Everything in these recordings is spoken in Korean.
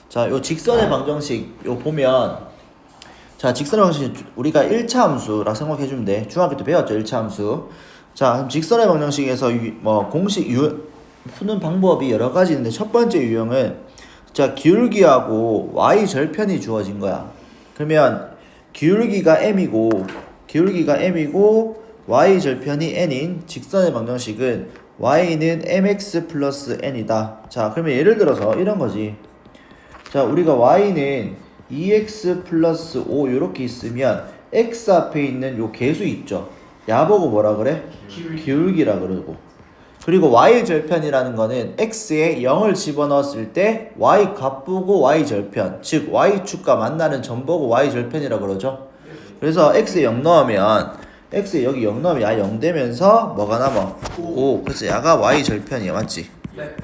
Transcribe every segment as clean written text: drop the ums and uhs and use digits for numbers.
자, 요 직선의 방정식 요 보면 자, 직선의 방정식 우리가 1차 함수라 생각해 주면 돼. 중학교 때 배웠죠, 1차 함수. 자, 그럼 직선의 방정식에서 공식 푸는 방법이 여러 가지 있는데 첫 번째 유형은 자, 기울기하고 y 절편이 주어진 거야. 그러면 기울기가 m이고 y 절편이 n인 직선의 방정식은 y는 mx 플러스 n이다. 자, 그러면 예를 들어서 이런 거지. 자, 우리가 y는 2x 플러스 5 이렇게 있으면 x 앞에 있는 요 계수 있죠. 야보고 뭐라 그래? 기울기라 그러고. 그리고 y 절편이라는 거는 x에 0을 집어넣었을 때 y 값 보고 y 절편, 즉 y축과 만나는 점 보고 y 절편이라 그러죠. 그래서 x에 0 넣으면 x에 여기 0 넣으면 야 0 되면서 뭐가 남아? 5. 그래서 야가 y 절편이야, 맞지? 네.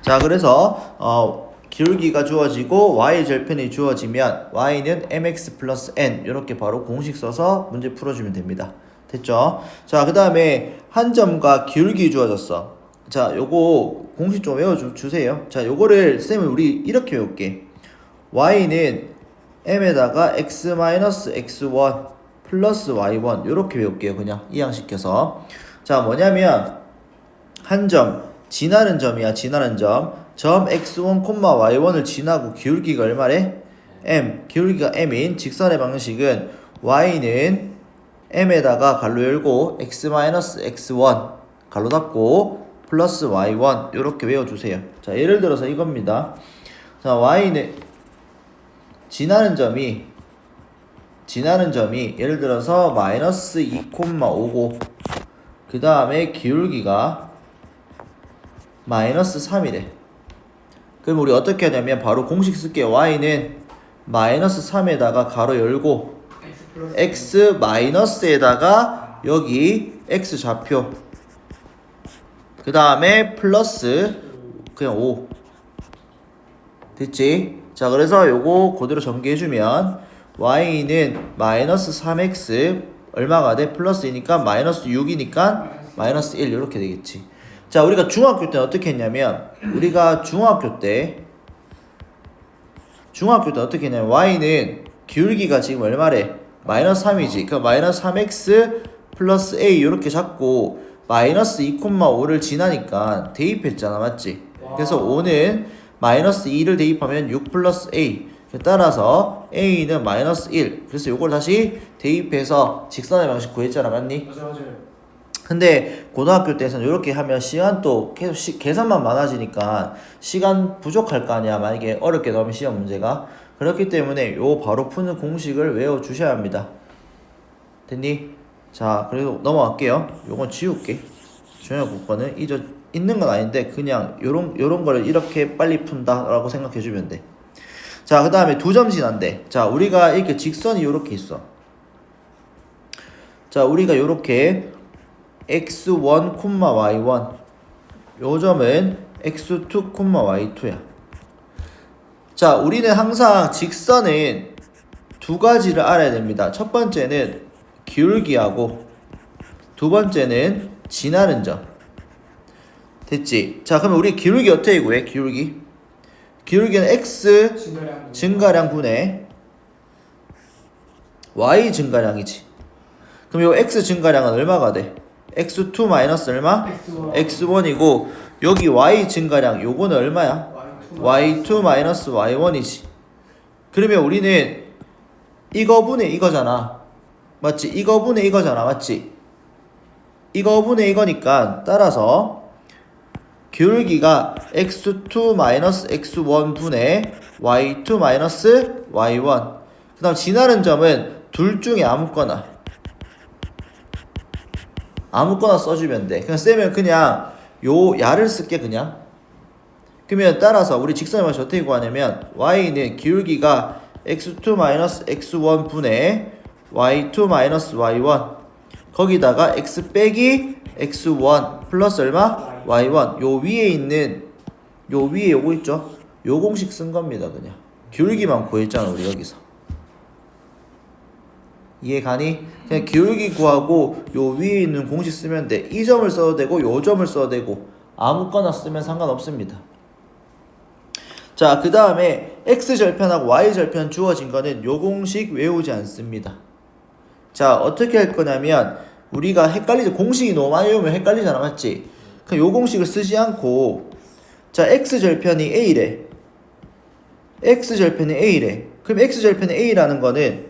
자, 그래서 기울기가 주어지고 y 절편이 주어지면 y는 mx 플러스 n 이렇게 바로 공식 써서 문제 풀어주면 됩니다. 됐죠? 자, 그 다음에 한 점과 기울기 주어졌어. 자, 요거 공식 좀 외워주세요. 자, 요거를 쌤은 우리 이렇게 외울게. y는 m에다가 x-x1 플러스 y1 요렇게 외울게요. 그냥 이항시켜서. 자, 뭐냐면 한 점 지나는 점이야. 지나는 점 x1, y1을 지나고 기울기가 얼마래? m. 기울기가 m인 직선의 방식은 y는 m에다가 가로 열고 x-x1 가로 닫고 플러스 y1 이렇게 외워주세요. 자, 예를 들어서 이겁니다. 자, y는 지나는 점이 예를 들어서 마이너스 2,5고 그 다음에 기울기가 마이너스 3이래. 그럼 우리 어떻게 하냐면 바로 공식 쓸게요. y는 마이너스 3에다가 가로 열고 x 마이너스에다가 여기 x 좌표 그 다음에 플러스 그냥 5 됐지? 자, 그래서 요거 그대로 전개해주면 y는 마이너스 3x 얼마가 돼? 플러스이니까 마이너스 6이니까 마이너스 1 이렇게 되겠지. 자, 우리가 중학교 때 어떻게 했냐면 우리가 중학교 때 어떻게 했냐면 y는 기울기가 지금 얼마래? 마이너스 3이지. 그럼 마이너스 3x 플러스 a 이렇게 잡고 마이너스 2,5를 지나니까 대입했잖아, 맞지? 그래서 5는 마이너스 2를 대입하면 6 플러스 a. 따라서 a는 마이너스 1. 그래서 요걸 다시 대입해서 직선의 방식 구했잖아, 맞니? 맞아요. 근데 고등학교 때에서는 이렇게 하면 시간 또 계속 계산만 많아지니까 시간 부족할 거 아니야, 만약에 어렵게 나오면 시험 문제가. 그렇기 때문에 요 바로 푸는 공식을 외워주셔야 합니다. 됐니? 자, 그래도 넘어갈게요. 요건 지울게. 중요한 국어는 있는 건 아닌데 그냥 요런 거를 이렇게 빨리 푼다 라고 생각해 주면 돼. 자, 그 다음에 두 점 지난데. 자, 우리가 이렇게 직선이 요렇게 있어. 자, 우리가 요렇게 x1, y1 요 점은 x2, y2야. 자, 우리는 항상 직선은 두 가지를 알아야 됩니다. 첫 번째는 기울기하고 두 번째는 지나는 점. 됐지? 자, 그러면 우리 기울기 어떻게 구해? 기울기는 x 증가량 분의 y 증가량이지. 그럼 요 x 증가량은 얼마가 돼? x2 마이너스 얼마? x1이고 여기 y 증가량 요거는 얼마야? y2 마이너스 y1이지. 그러면 우리는 이거 분의 이거잖아, 맞지? 이거 분의 이거잖아, 맞지? 이거 분의 이거니까 따라서 기울기가 x2 마이너스 x1 분의 y2 마이너스 y1. 그 다음 지나는 점은 둘 중에 아무거나 써주면 돼. 그냥 쌤은 그냥 요 야를 쓸게 그냥. 그러면 따라서 우리 직선의 방식 어떻게 구하냐면 y는 기울기가 x2 마이너스 x1 분의 y2 마이너스 y1 거기다가 x 빼기 x1 플러스 얼마? y1. 요 위에 있는 요 위에 요거 있죠? 요 공식 쓴 겁니다. 그냥 기울기만 구했잖아 우리 여기서. 이해 가니? 그냥 기울기 구하고 요 위에 있는 공식 쓰면 돼. 이 점을 써도 되고 요 점을 써도 되고 아무거나 쓰면 상관없습니다. 자, 그 다음에 x절편하고 y절편 주어진 거는 요 공식 외우지 않습니다. 자, 어떻게 할 거냐면 우리가 헷갈리죠. 공식이 너무 많이 외우면 헷갈리잖아, 맞지? 그럼 요 공식을 쓰지 않고 자, x절편이 a래. x절편이 a래. 그럼 x절편이 a라는 거는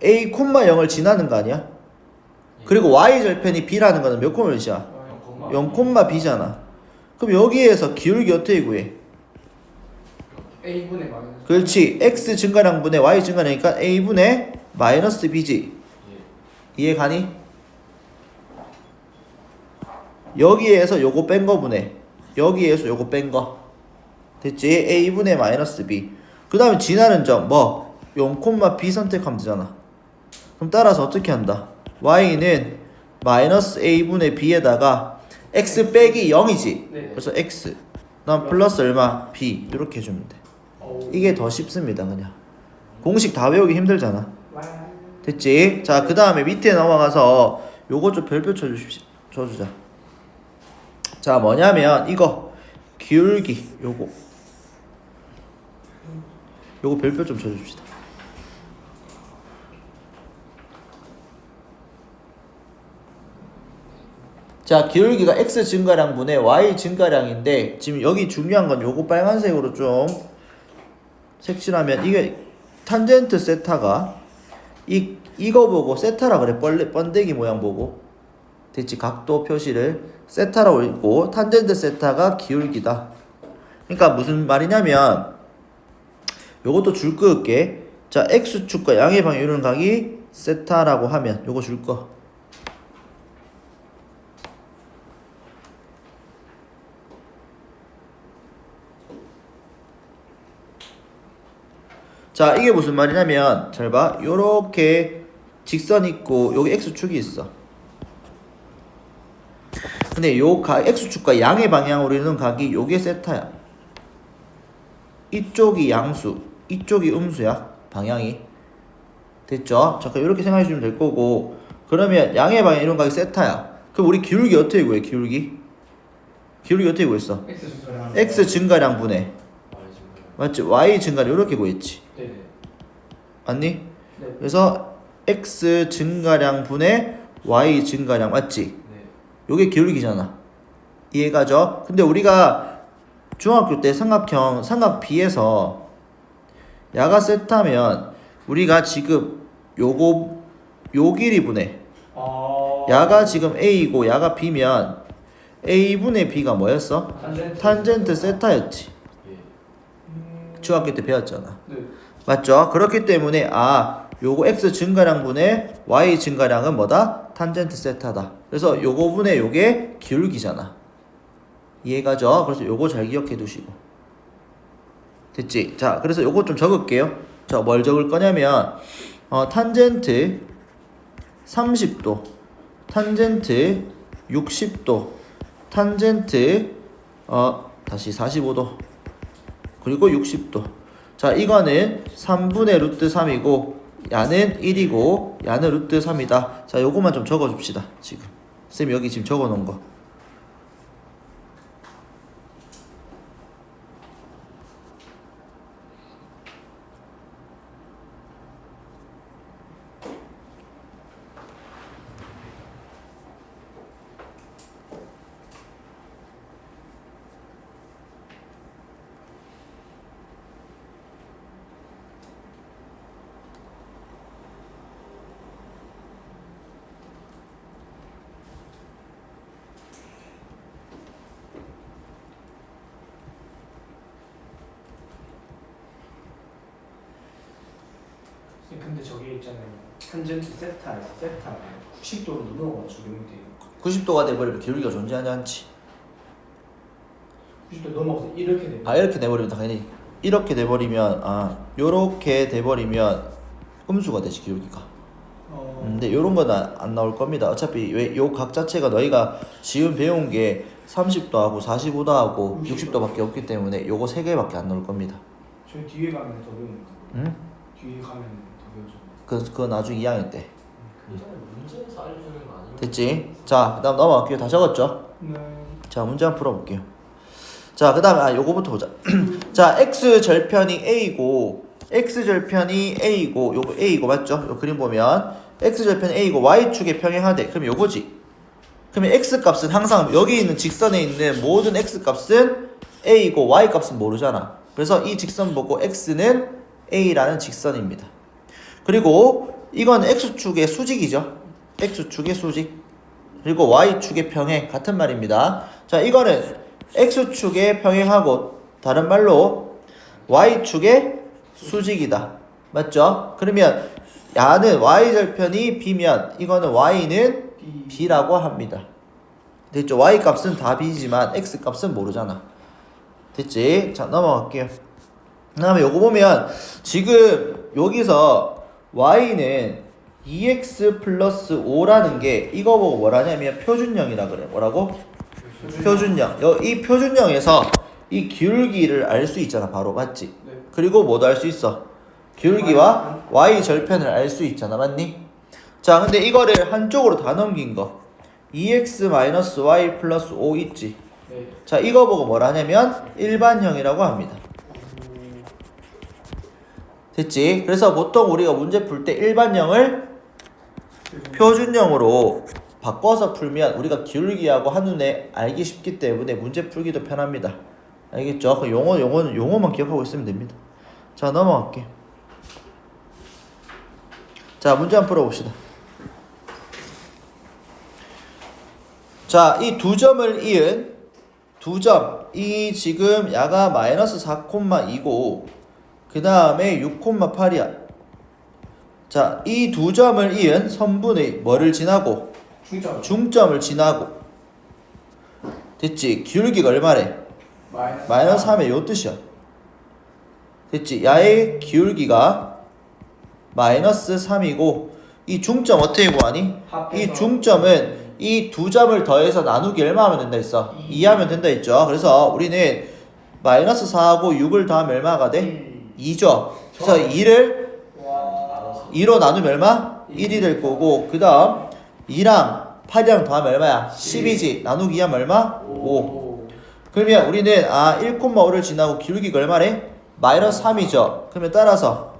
a, 0을 지나는 거 아니야? 그리고 y절편이 b라는 거는 몇 몇이야? 0, b잖아. 그럼 여기에서 기울기 어떻게 구해? A분의 마이너스. 그렇지. x 증가량분의 y 증가량이니까 a분의 마이너스 b지. 이해 가니? 여기에서 요거 뺀 거분해. 여기에서 요거 뺀 거. 됐지? a분의 마이너스 b. 그 다음에 지나는 점 뭐? 0, b 선택하면 되잖아. 그럼 따라서 어떻게 한다? y는 마이너스 a분의 b에다가 x 빼기 0이지. 네. 그래서 x. 그다음 플러스 얼마? b. 이렇게 해주면 돼. 이게 더 쉽습니다. 그냥 공식 다 외우기 힘들잖아. 됐지? 자, 그 다음에 밑에 넘어가서 요거 좀 별표 쳐주자. 자, 뭐냐면 이거 기울기 요거 별표 좀 쳐줍시다. 자, 기울기가 x 증가량분의 y 증가량인데 지금 여기 중요한 건 요거 빨간색으로 좀 색칠하면 이게 탄젠트 세타가 이거 보고 세타라 그래. 번데기 모양 보고. 됐지? 각도 표시를 세타라고 읽고 탄젠트 세타가 기울기다. 그러니까 무슨 말이냐면 요것도 줄 거을게. 자, x축과 양의 방향 이루는 각이 세타라고 하면 요거 줄 거. 자, 이게 무슨 말이냐면 잘 봐. 요렇게 직선 있고 여기 x축이 있어. 근데 요 x축과 양의 방향으로 이루는 각이 요게 세타야. 이쪽이 양수, 이쪽이 음수야. 방향이. 됐죠? 잠깐 이렇게 생각해 주면 될 거고. 그러면 양의 방향 이루는 각이 세타야. 그럼 우리 기울기 어떻게 구해? 기울기 어떻게 구했어? x 증가량분의 맞지? y 증가량 이렇게 구했지. 네네. 맞니? 네. 그래서 x 증가량분의 y 증가량 맞지? 네. 요게 기울기잖아. 이해가죠? 근데 우리가 중학교 때 삼각 B에서 야가 세타면 우리가 지금 요 길이 분해. 야가 지금 A이고 야가 B면 A분의 B가 뭐였어? 탄젠트 세타였지. 중학교 때 배웠잖아. 네. 맞죠? 그렇기 때문에 요거 x 증가량분의 y 증가량은 뭐다? 탄젠트 세타다. 그래서 요거 분의 요게 기울기잖아. 이해가죠? 그래서 요거 잘 기억해 두시고. 됐지? 자, 그래서 요거 좀 적을게요. 자, 뭘 적을 거냐면 탄젠트 30도, 탄젠트 60도, 탄젠트 다시 45도, 그리고 60도. 자, 이거는 3분의 루트 3이고 야는 1이고 야는 루트 3이다. 자, 요거만 좀 적어줍시다. 지금 쌤이 여기 지금 적어놓은 거. 근데 저게 있잖아요. 탄젠트 세타에서 세타가 90도로 넘어가 적용이 돼요. 90도가 돼버리면 기울기가 존재하지 않지. 90도 넘어가서 이렇게 돼요. 이렇게 돼버리면 당연히 이렇게 돼버리면 요렇게 돼버리면 음수가 되지 기울기가. 근데 요런 건 안 나올 겁니다. 어차피 요 각 자체가 너희가 지금 배운 게 30도하고 45도하고 60도밖에 없기 때문에 요거 3개밖에 안 나올 겁니다. 저희 뒤에 가면 더 배우는 거. 응? 뒤에 가면 더 배우죠. 그거 나중에 2학년 때. 문제에서 알려주는 거 아니에요? 됐지? 자, 그 다음 넘어갈게요. 다 적었죠? 네. 자, 문제 한번 풀어볼게요. 자, 그 다음에 요거부터 보자. 자, x절편이 a이고 요거 a이고 맞죠? 요 그림 보면 x절편이 a이고 y축에 평행하대. 그럼 요거지. 그러면 x값은 항상 여기 있는 직선에 있는 모든 x값은 a이고 y값은 모르잖아. 그래서 이 직선 보고 x는 a라는 직선입니다. 그리고 이건 x축의 수직이죠. x축의 수직. 그리고 y축의 평행 같은 말입니다. 자, 이거는 x축의 평행하고 다른 말로 y축의 수직이다. 맞죠? 그러면 야는 y절편이 b면 이거는 y는 b라고 합니다. 됐죠? y값은 다 b지만 x값은 모르잖아. 됐지? 자, 넘어갈게요. 그 다음에 요거 보면 지금 여기서 y는 2x 플러스 5라는 게 이거 보고 뭐라냐면 표준형이라 그래. 뭐라고? 표준형. 이 표준형에서 이 기울기를 알 수 있잖아. 바로 맞지? 네. 그리고 뭐도 알 수 있어? 기울기와 y절편을 알 수 있잖아. 맞니? 자, 근데 이거를 한쪽으로 다 넘긴 거 2x-y 플러스 5 있지? 네. 자, 이거 보고 뭐라냐면 일반형이라고 합니다. 됐지? 그래서 보통 우리가 문제 풀 때 일반형을 표준형으로 바꿔서 풀면 우리가 기울기하고 한눈에 알기 쉽기 때문에 문제 풀기도 편합니다. 알겠죠? 그 용어만 기억하고 있으면 됩니다. 자, 넘어갈게. 자, 문제 한번 풀어봅시다. 자, 이 두 점을 이은 두 점, 이 지금 야가 마이너스 4,2고 그 다음에 6,8이야. 자, 이 두 점을 이은 선분의 뭐를 지나고? 중점을 지나고. 됐지? 기울기가 얼마래? 마이너스 3의 요 뜻이야. 됐지? 야의 기울기가 마이너스 3이고 이 중점 어떻게 구하니? 이 중점은 이 두 점을 더해서 나누기 얼마 하면 된다 했어? 2 하면 된다 했죠? 그래서 우리는 마이너스 4하고 6을 더하면 얼마가 돼? 2죠? 그래서 2로 나누면 얼마? 1이 될 거고 그 다음 2랑 8이랑 더하면 얼마야? 10이지. 나누기 하면 얼마? 5. 그러면 우리는 1,5를 지나고 기울기가 얼마래? 마이너스 3이죠. 그러면 따라서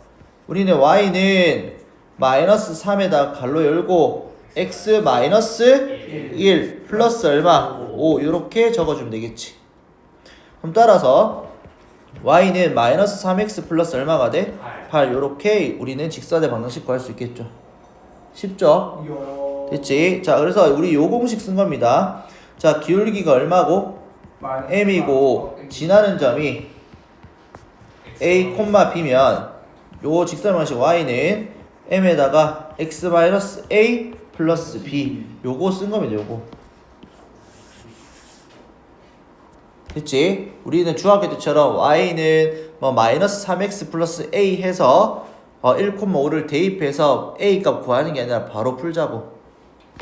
우리는 y는 마이너스 3에다 괄호 열고 x 마이너스 1 플러스 얼마? 5 이렇게 적어주면 되겠지. 그럼 따라서 y는 마이너스 3x 플러스 얼마가 돼? 8 이렇게 우리는 직선의 방정식 구할 수 있겠죠. 쉽죠? 됐지? 자, 그래서 우리 요 공식 쓴 겁니다. 자, 기울기가 얼마고? m이고 지나는 점이 a, b면 요 직선 방식 y는 m에다가 x 마이너스 a 플러스 b 요거 쓴 겁니다. 요거. 됐지? 우리는 중학교 때처럼 y는 뭐 마이너스 3x 플러스 a 해서 1,5를 대입해서 a 값 구하는 게 아니라 바로 풀자고.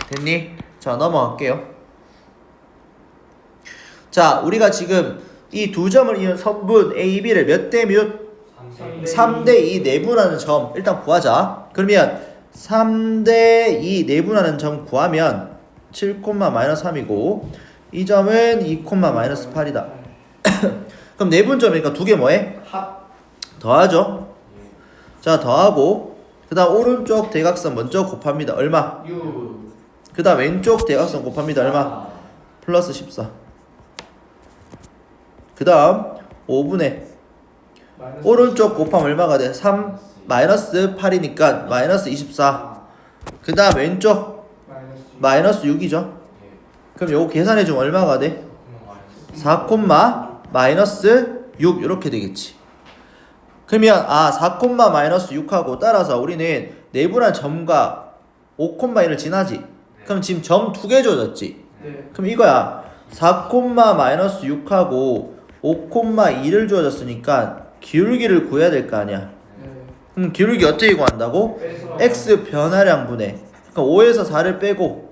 됐니? 자, 넘어갈게요. 자, 우리가 지금 이 두 점을 이은 선분 a, b를 몇 대 몇? 3대 2 내분하는 점 일단 구하자. 그러면 3대 2 내분하는 점 구하면 7, 마이너스 3이고 이 점은 2, 마이너스 8이다. 그럼 내분점이니까 두 개 뭐해? 더하죠. 자, 더하고 그 다음 오른쪽 대각선 먼저 곱합니다. 얼마? 그 다음 왼쪽 대각선 곱합니다. 얼마? 플러스 14. 그 다음 5분의 오른쪽 곱하면 얼마가 돼? 3 마이너스 8이니까 마이너스 24. 그 다음 왼쪽 마이너스 6이죠. 그럼 요거 계산해주면 얼마가 돼? 4, 마이너스 6 이렇게 되겠지. 그러면 4, 마이너스 6하고 따라서 우리는 내분한 점과 5, 1을 지나지. 그럼 지금 점 두 개 줘졌지. 그럼 이거야. 4, 마이너스 6하고 5, 2를 주어졌으니까 기울기를 구해야 될 거 아니야. 그럼 기울기 어떻게 구한다고? x 변화량 분해. 그러니까 5에서 4를 빼고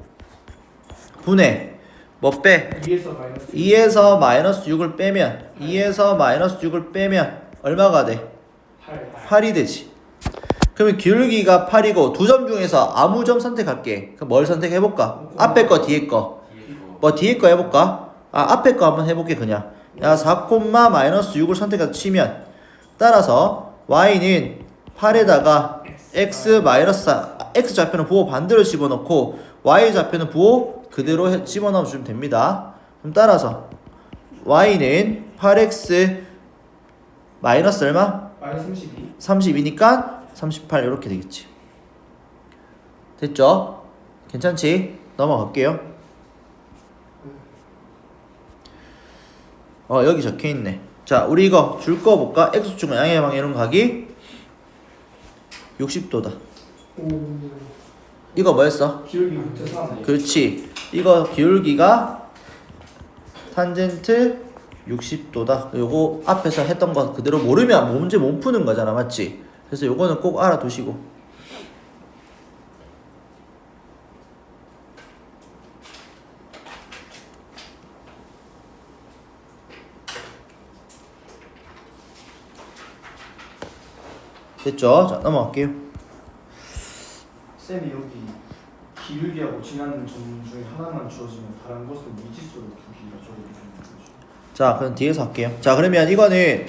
분해. 뭐 빼? 2에서 마이너스 6을 빼면 2에서 마이너스 6을 빼면 얼마가 돼? 8이 되지. 그러면 기울기가 8이고 두 점 중에서 아무 점 선택할게. 그럼 뭘 선택해볼까? 앞에 거 뒤에 거. 뭐 뒤에 거 해볼까? 앞에 거 한번 해볼게. 그냥 야 4, 마이너스 6을 선택해서 치면 따라서 y는 8에다가 x 마이너스 4, x 좌표는 부호 반대로 집어넣고 y 좌표는 부호 그대로 집어넣어 주면 됩니다. 그럼 따라서 y는 8x 마이너스 얼마? 마이너스 32. 32니까 38 이렇게 되겠지. 됐죠? 괜찮지? 넘어갈게요. 여기 적혀있네. 자, 우리 이거 줄 거 볼까? x축은 양의 방향 이런 각이 60도다. 오. 이거 뭐였어? 기울기 루트 3. 그렇지. 이거 기울기가 탄젠트 60도다. 요거 앞에서 했던 거 그대로 모르면 문제 못 푸는 거잖아. 맞지? 그래서 요거는 꼭 알아두시고. 됐죠? 자, 넘어갈게요. 쌤이 여기 기울기하고 지나는 점 중에 하나만 주어지면 다른 것은 미지수로 두기가 적어주시면 되죠. 자, 그럼 뒤에서 할게요. 자, 그러면 이거는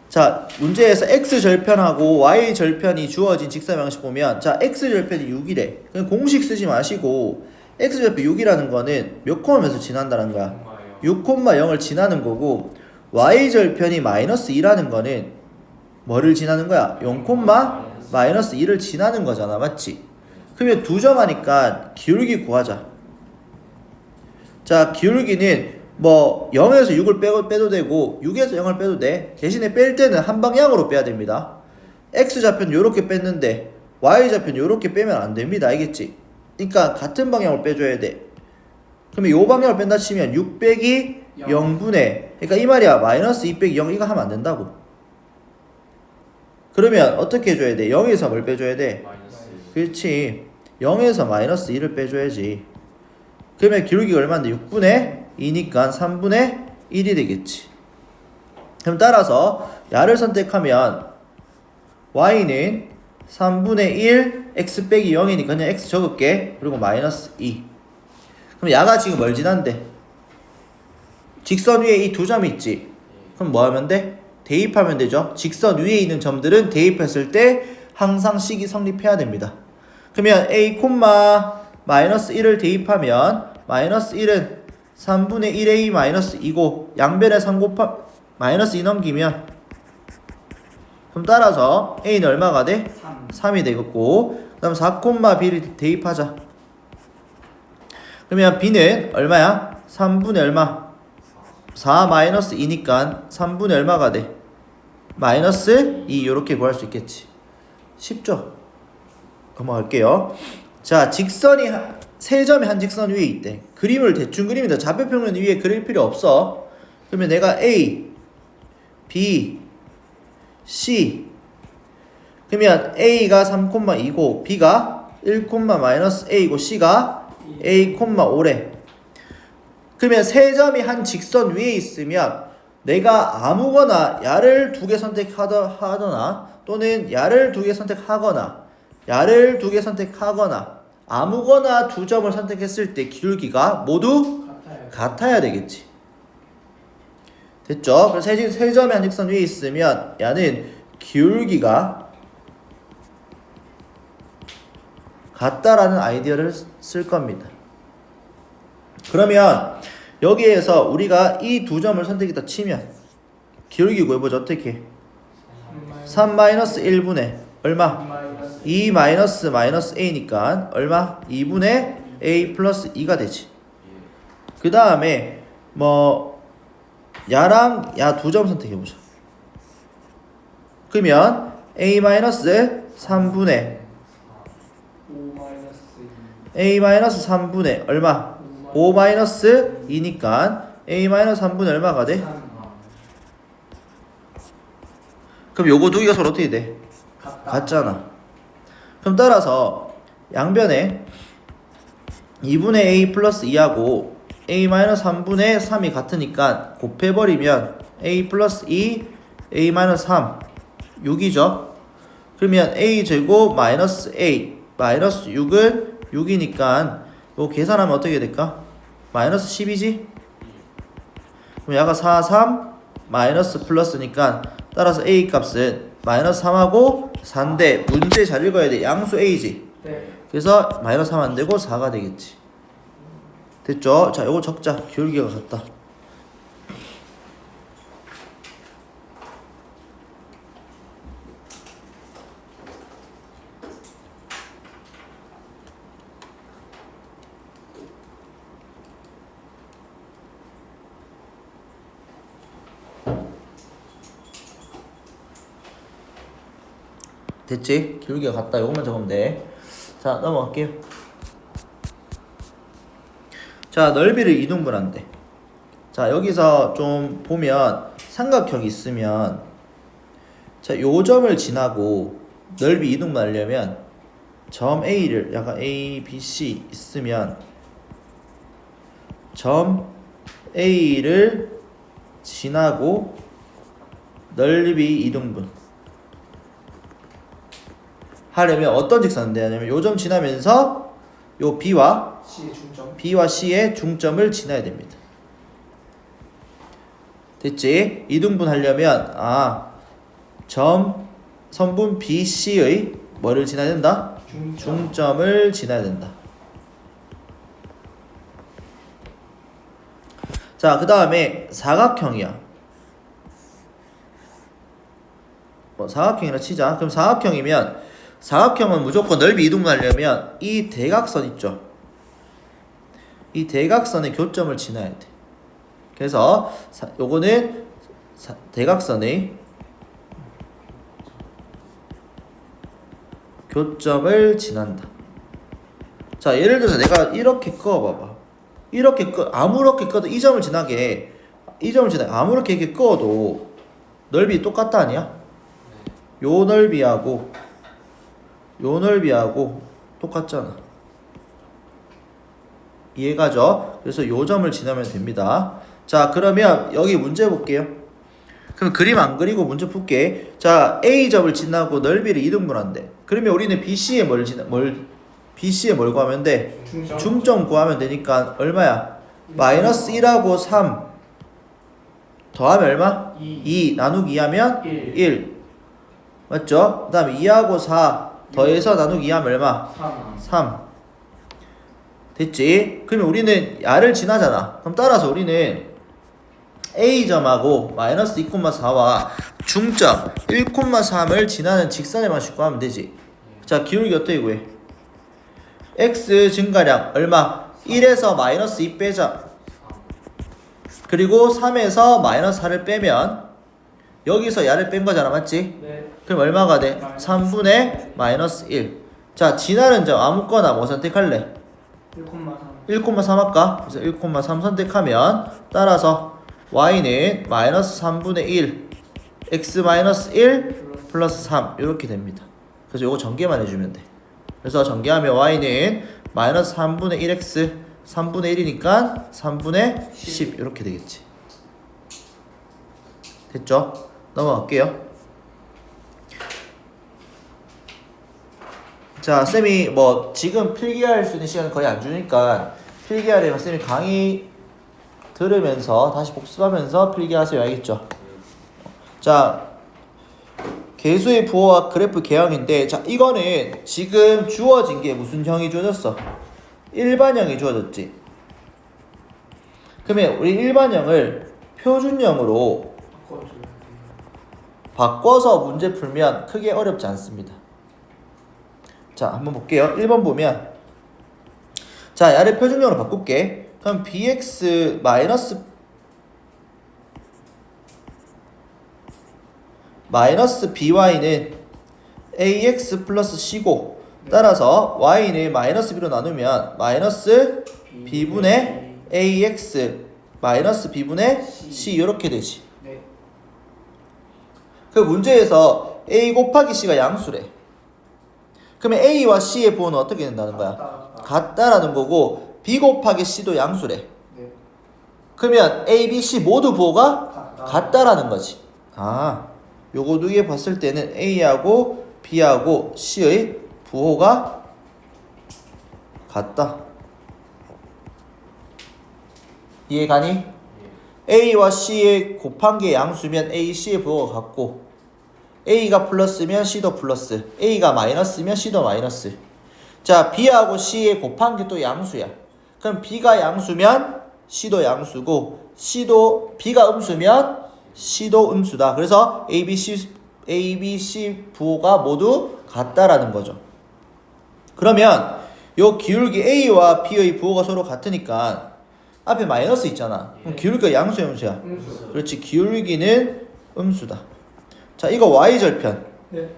자, 문제에서 x 절편하고 y 절편이 주어진 직선 방식 보면 자, x 절편이 6이래. 그럼 공식 쓰지 마시고 x 절편 6이라는 거는 몇 콤마에서 지난다는 거야. 6,0을 지나는 거고 y 절편이 마이너스 2라는 거는 뭐를 지나는 거야? 0, 마이너스 2를 지나는 거잖아. 맞지? 그러면 두 점 하니까 기울기 구하자. 자, 기울기는 뭐 0에서 6을 빼도 되고 6에서 0을 빼도 돼. 대신에 뺄 때는 한 방향으로 빼야 됩니다. x 좌표는 요렇게 뺐는데 y 좌표는 요렇게 빼면 안 됩니다. 알겠지? 그러니까 같은 방향으로 빼줘야 돼. 그러면 요 방향을 뺀다 치면 6 빼기 0분의 그러니까 이 말이야. 마이너스 2 빼기 0 이거 하면 안 된다고. 그러면 어떻게 해줘야 돼? 0에서 뭘 빼줘야 돼? 마이너스. 그렇지. 0에서 마이너스 2를 빼줘야지. 그러면 기울기가 얼마인데? 6분의 2니까 3분의 1이 되겠지. 그럼 따라서 야를 선택하면 y는 3분의 1 x 빼기 0이니까 그냥 x 적을게. 그리고 마이너스 2. 그럼 야가 지금 뭘 지난대? 직선 위에 이 두 점이 있지. 그럼 뭐 하면 돼? 대입하면 되죠. 직선 위에 있는 점들은 대입했을 때 항상 식이 성립해야 됩니다. 그러면 a, 마이너스 1을 대입하면 마이너스 1은 3분의 1a 마이너스 2고 양변에 3 마이너스 2 넘기면 그럼 따라서 a는 얼마가 돼? 3이 되겠고 그 다음 4, b를 대입하자. 그러면 b는 얼마야? 3분의 얼마? 4 마이너스 2니까 3분의 얼마가 돼? 마이너스 2 이렇게 구할 수 있겠지. 쉽죠? 넘어갈게요. 자, 직선이 세 점이 한 직선 위에 있대. 그림을 대충 그립니다. 좌표평면 위에 그릴 필요 없어. 그러면 내가 A, B, C 그러면 A가 3,2고 B가 1, 마이너스 A고 C가 A, 5래. 그러면 세 점이 한 직선 위에 있으면 내가 아무거나 야를 두 개 선택하거나 또는 야를 두 개 선택하거나 야를 두 개 선택하거나 아무거나 두 점을 선택했을 때 기울기가 모두 같아야 되겠지. 됐죠? 그래서 세 점이 한 직선 위에 있으면 야는 기울기가 같다라는 아이디어를 쓸 겁니다. 그러면 여기에서 우리가 이 두 점을 선택했다 치면 기울기 구해보자. 어떻게? 3 마이너스 1분의 얼마? 2 마이너스 a니까 얼마? 2분의 a 플러스 2가 되지. 그 다음에 뭐 야랑 야 두 점 선택해보자. 그러면 a 마이너스 3분의 a 마이너스 3분의 얼마? 5 마이너스 2니까 a 마이너스 3분의 얼마가 돼? 그럼 요거 두 개가 서로 어떻게 돼? 같잖아. 그럼 따라서 양변에 2분의 a 플러스 2하고 a 마이너스 3분의 3이 같으니까 곱해버리면 a 플러스 2, a 마이너스 3 6이죠. 그러면 a 제곱 마이너스 a 마이너스 6은 6이니까 이거 계산하면 어떻게 될까? 마이너스 10이지? 그럼 야가 4, 3 마이너스 플러스니까 따라서 A 값은 마이너스 3하고 4인데 문제 잘 읽어야 돼. 양수 A지. 네. 그래서 마이너스 3 안되고 4가 되겠지. 됐죠? 자, 요거 적자. 기울기가 같다. 됐지? 기울기가 같다. 요것만 적으면 돼. 자, 넘어갈게요. 자, 넓이를 이등분한대. 자, 여기서 좀 보면 삼각형이 있으면 자, 요 점을 지나고 넓이 이등분하려면 점 A를 약간 A, B, C 있으면 점 A를 지나고 넓이 이등분 하려면 어떤 직선을 돼야 하냐면 요 점 지나면서 요 B와 C의 중점. B와 C의 중점을 지나야 됩니다. 됐지? 이등분 하려면 점 선분 BC의 뭐를 지나야 된다? 중점을 지나야 된다. 자, 그 다음에 사각형이야. 뭐 사각형이라 치자. 그럼 사각형이면 사각형은 무조건 넓이 이등분하려면 이 대각선 있죠. 이 대각선의 교점을 지나야 돼. 그래서 요거는 대각선의 교점을 지난다. 자, 예를 들어서 내가 이렇게 그어봐봐. 이렇게 아무렇게 꺼도 이 점을 지나게 아무렇게 이렇게 그어도 넓이 똑같다 아니야? 요 넓이하고 요 넓이하고 똑같잖아. 이해가죠? 그래서 요 점을 지나면 됩니다. 자, 그러면 여기 문제 볼게요. 그럼 그림 안 그리고 문제 풀게. 자, A점을 지나고 넓이를 이등분한대. 그러면 우리는 BC에 BC에 뭘 구하면 돼? 중점 구하면 되니까 얼마야? 마이너스 1하고 3 더하면 얼마? 2 나누기 2 하면 1 맞죠? 그 다음에 2하고 4 더해서 나누기 2 하면 얼마? 3 됐지? 그러면 우리는 야를 지나잖아. 그럼 따라서 우리는 A점하고 마이너스 2,4와 중점 1,3을 지나는 직선의 방식 구하면 되지. 자, 기울기 어떻게 구해? X 증가량 얼마? 1에서 마이너스 2 빼자. 그리고 3에서 마이너스 4를 빼면 여기서 야를 뺀 거잖아. 맞지? 네. 그럼 얼마가 돼? 3분의 마이너스 1. 자, 지나는 점 아무거나 뭐 선택할래? 1,3 할까? 그래서 1,3 선택하면 따라서 y는 마이너스 3분의 1 x 마이너스 1 플러스 3 이렇게 됩니다. 그래서 요거 전개만 해주면 돼. 그래서 전개하면 y는 마이너스 3분의 1x 3분의 1이니까 3분의 10 이렇게 되겠지. 됐죠? 넘어갈게요. 자, 쌤이 뭐 지금 필기할 수 있는 시간을 거의 안 주니까 필기하려면 쌤이 강의 들으면서 다시 복습하면서 필기하세요. 알겠죠? 자, 개수의 부호와 그래프 개형인데, 자, 이거는 지금 주어진 게 무슨 형이 주어졌어? 일반형이 주어졌지. 그러면 우리 일반형을 표준형으로 바꿔서 문제 풀면 크게 어렵지 않습니다. 자, 한번 볼게요. 1번 보면, 자, 야를 표준형으로 바꿀게. 그럼 bx 마이너스 by는 ax 플러스 c고, 따라서 y는 마이너스 b로 나누면 마이너스 b분의 ax 마이너스 b분의 c 이렇게 되지. 네. 그 문제에서 a 곱하기 c가 양수래. 그러면 a와 c의 부호는 어떻게 된다는 거야? 같다라는 거고, b 곱하기 c도 양수래. 네. 그러면 a, b, c 모두 부호가 같다라는 거지. 요거 두 개 봤을 때는 a하고 b하고 c의 부호가 같다. 이해 가니? A와 C의 곱한 게 양수면 A, C의 부호가 같고 A가 플러스면 C도 플러스, A가 마이너스면 C도 마이너스. 자, B하고 C의 곱한 게 또 양수야. 그럼 B가 양수면 C도 양수고 B가 음수면 C도 음수다. 그래서 A, B, C 부호가 모두 같다라는 거죠. 그러면 요 기울기 A와 B의 부호가 서로 같으니까 앞에 마이너스 있잖아. 그럼 기울기가 양수야, 음수야? 음수. 그렇지. 기울기는 음수다. 자, 이거 Y절편. 네.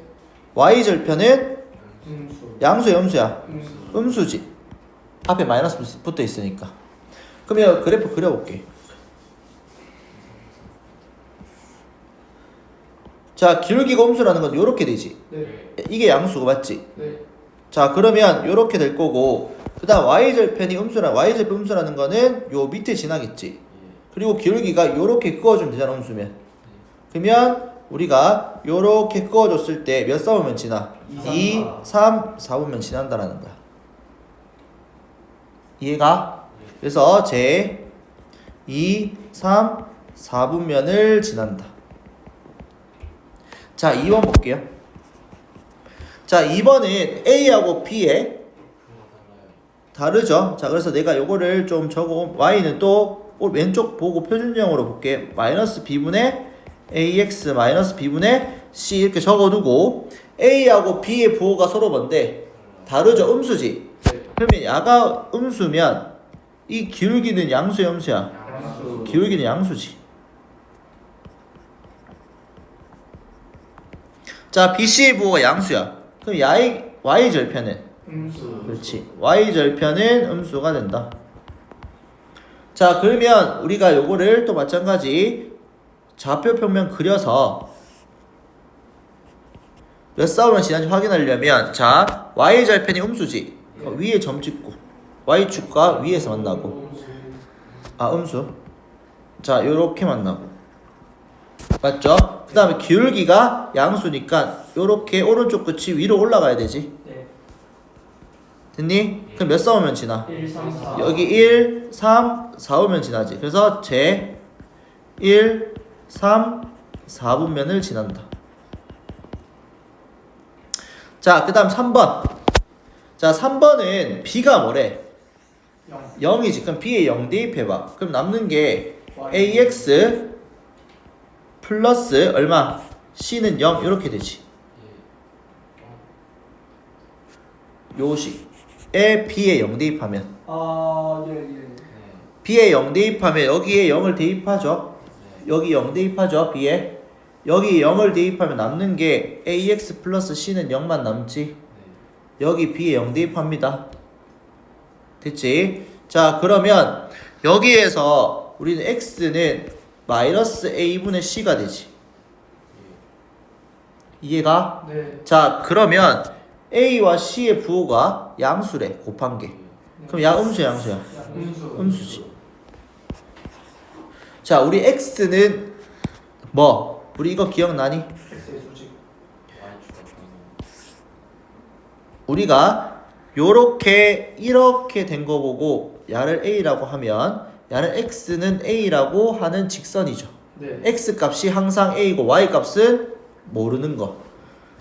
Y절편은 음수. 양수야, 음수야? 음수. 음수지. 앞에 마이너스 붙어 있으니까. 그러면 그래프 그려볼게. 자, 기울기가 음수라는 건 요렇게 되지. 네. 이게 양수고 맞지? 네. 자, 그러면 요렇게 될 거고, 그 다음 Y절편 음수라는 거는 요 밑에 지나겠지. 그리고 기울기가 요렇게 끄어주면 되잖아, 음수면. 그러면 우리가 요렇게 끄어줬을 때 몇 사보면 지나? 2, 3, 4보면 지난다라는 거야. 이해가? 그래서 제 2, 3, 4분면을 지난다. 자, 2번 볼게요. 자, 2번은 A하고 B에 다르죠. 자, 그래서 내가 요거를 좀 적어. Y는 또 왼쪽 보고 표준형으로 볼게. 마이너스 B분의 AX 마이너스 B분의 C 이렇게 적어두고 A하고 B의 부호가 서로 뭔데? 다르죠. 음수지. 그러면 야가 음수면 이 기울기는 양수야, 음수야? 양수. 기울기는 양수지. 자, BC의 부호가 양수야. 그럼 Y절편은? 음수. 그렇지. Y절편은 음수가 된다. 자, 그러면 우리가 요거를 또 마찬가지 좌표 평면 그려서 몇 사오면 지난지 확인하려면, 자, Y절편이 음수지. 위에 점 찍고 Y축과 위에서 만나고, 음수. 자, 요렇게 만나고, 맞죠? 그 다음에 기울기가 양수니까 요렇게 오른쪽 끝이 위로 올라가야 되지. 네. 됐니? 그럼 몇 사오면 지나? 1, 3, 4. 여기 1, 3, 4 오면 지나지. 그래서 제 1, 3, 4분면을 지난다. 자, 그 다음 3번. 자, 3번은 B가 뭐래? 0. 0이지. 그럼 B에 0 대입해봐. 그럼 남는 게 AX 플러스 얼마? C는 0 이렇게 되지. 요식에 B에 0 대입하면, 예. B에 0 대입하면 여기에 0을 대입하죠. 여기 0 대입하죠. B에 여기 0을 대입하면 남는 게 AX 플러스 C는 0만 남지. 여기 B에 0 대입합니다. 됐지? 자, 그러면 여기에서 우리는 X는 마이너스 A분의 C가 되지. 이해가? 네. 자, 그러면 A와 C의 부호가 양수래. 곱한 게. 그럼 야 음수야, 양수야? 음수. 음수지. 자, 우리 X는 뭐? 우리 이거 기억나니? X의 수직. 우리가 요렇게 이렇게 된 거 보고 야를 A라고 하면 야는 X는 A라고 하는 직선이죠. 네. X 값이 항상 A고 Y 값은 모르는 거.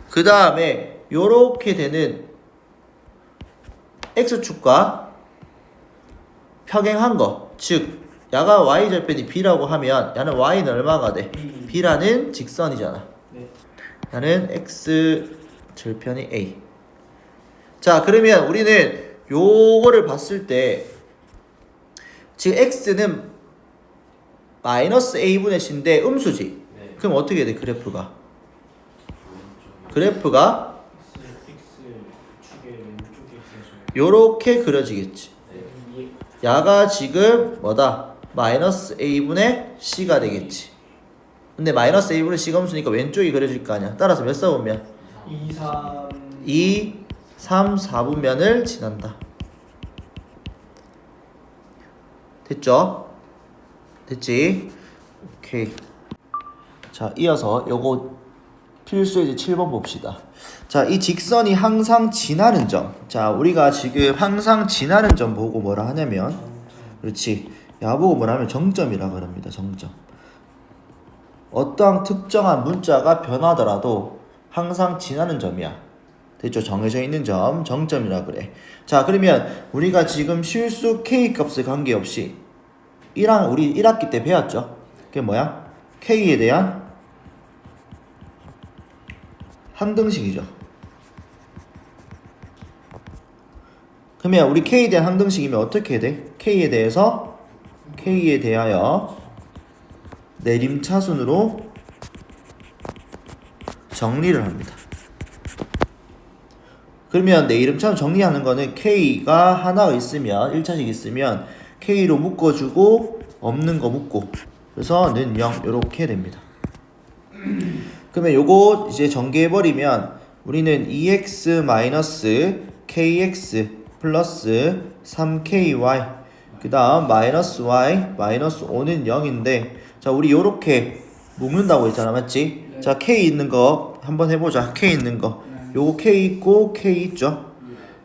그 다음에 요렇게 되는 X축과 평행한 거. 즉 야가 Y절편이 B라고 하면 야는 Y는 얼마가 돼? B라는 직선이잖아. 네. 야는 X절편이 A. 자, 그러면 우리는 요거를 봤을 때 지금 X는 마이너스 A분의 C인데 음수지. 그럼 어떻게 돼? 그래프가 X 축의 왼쪽에 있어요. 요렇게 그려지겠지. 네. 야가 지금 뭐다? 마이너스 A분의 C가 되겠지. 근데 마이너스 A분의 C가 음수니까 왼쪽이 그려질 거 아니야. 따라서 몇 사보면 2, 3. 2, 3, 4분면을 지난다. 됐죠? 됐지? 오케이. 자, 이어서 요거 필수예제 7번 봅시다. 자, 이 직선이 항상 지나는 점. 자, 우리가 지금 항상 지나는 점 보고 뭐라 하냐면, 그렇지. 야보고 뭐라면 정점이라 그럽니다. 정점. 어떠한 특정한 문자가 변하더라도 항상 지나는 점이야. 됐죠? 정해져 있는 점, 정점이라 그래. 자, 그러면 우리가 지금 실수 K 값에 관계없이 우리 1학기 때 배웠죠? 그게 뭐야? K에 대한 항등식이죠. 그러면 우리 K에 대한 항등식이면 어떻게 해야 돼? K에 대하여 내림차순으로 정리를 합니다. 그러면 내림차순 정리하는 거는 K가 하나가 있으면 1차식 있으면 K로 묶어주고 없는 거 묶고 그래서 는 0 이렇게 됩니다. 그러면 요거 이제 전개해버리면 우리는 2x-kx 플러스 3ky 그 다음 마이너스 y 마이너스 5는 0인데 자 우리 요렇게 묶는다고 했잖아 맞지? 네. 자 k 있는 거 한번 해보자. k 있는 거 요거 k 있고 k 있죠?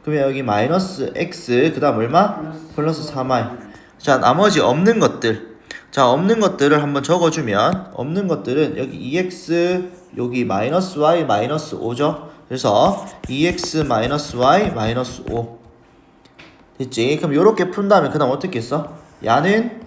그러면 여기 마이너스 x 그 다음 얼마? 플러스 3y 자 나머지 없는 것들 자 없는 것들을 한번 적어주면 없는 것들은 여기 2x 여기 마이너스 y 마이너스 5죠? 그래서 2x 마이너스 y 마이너스 5 됐지? 그럼 요렇게 푼 다음에 그 다음 어떻게 했어? 야는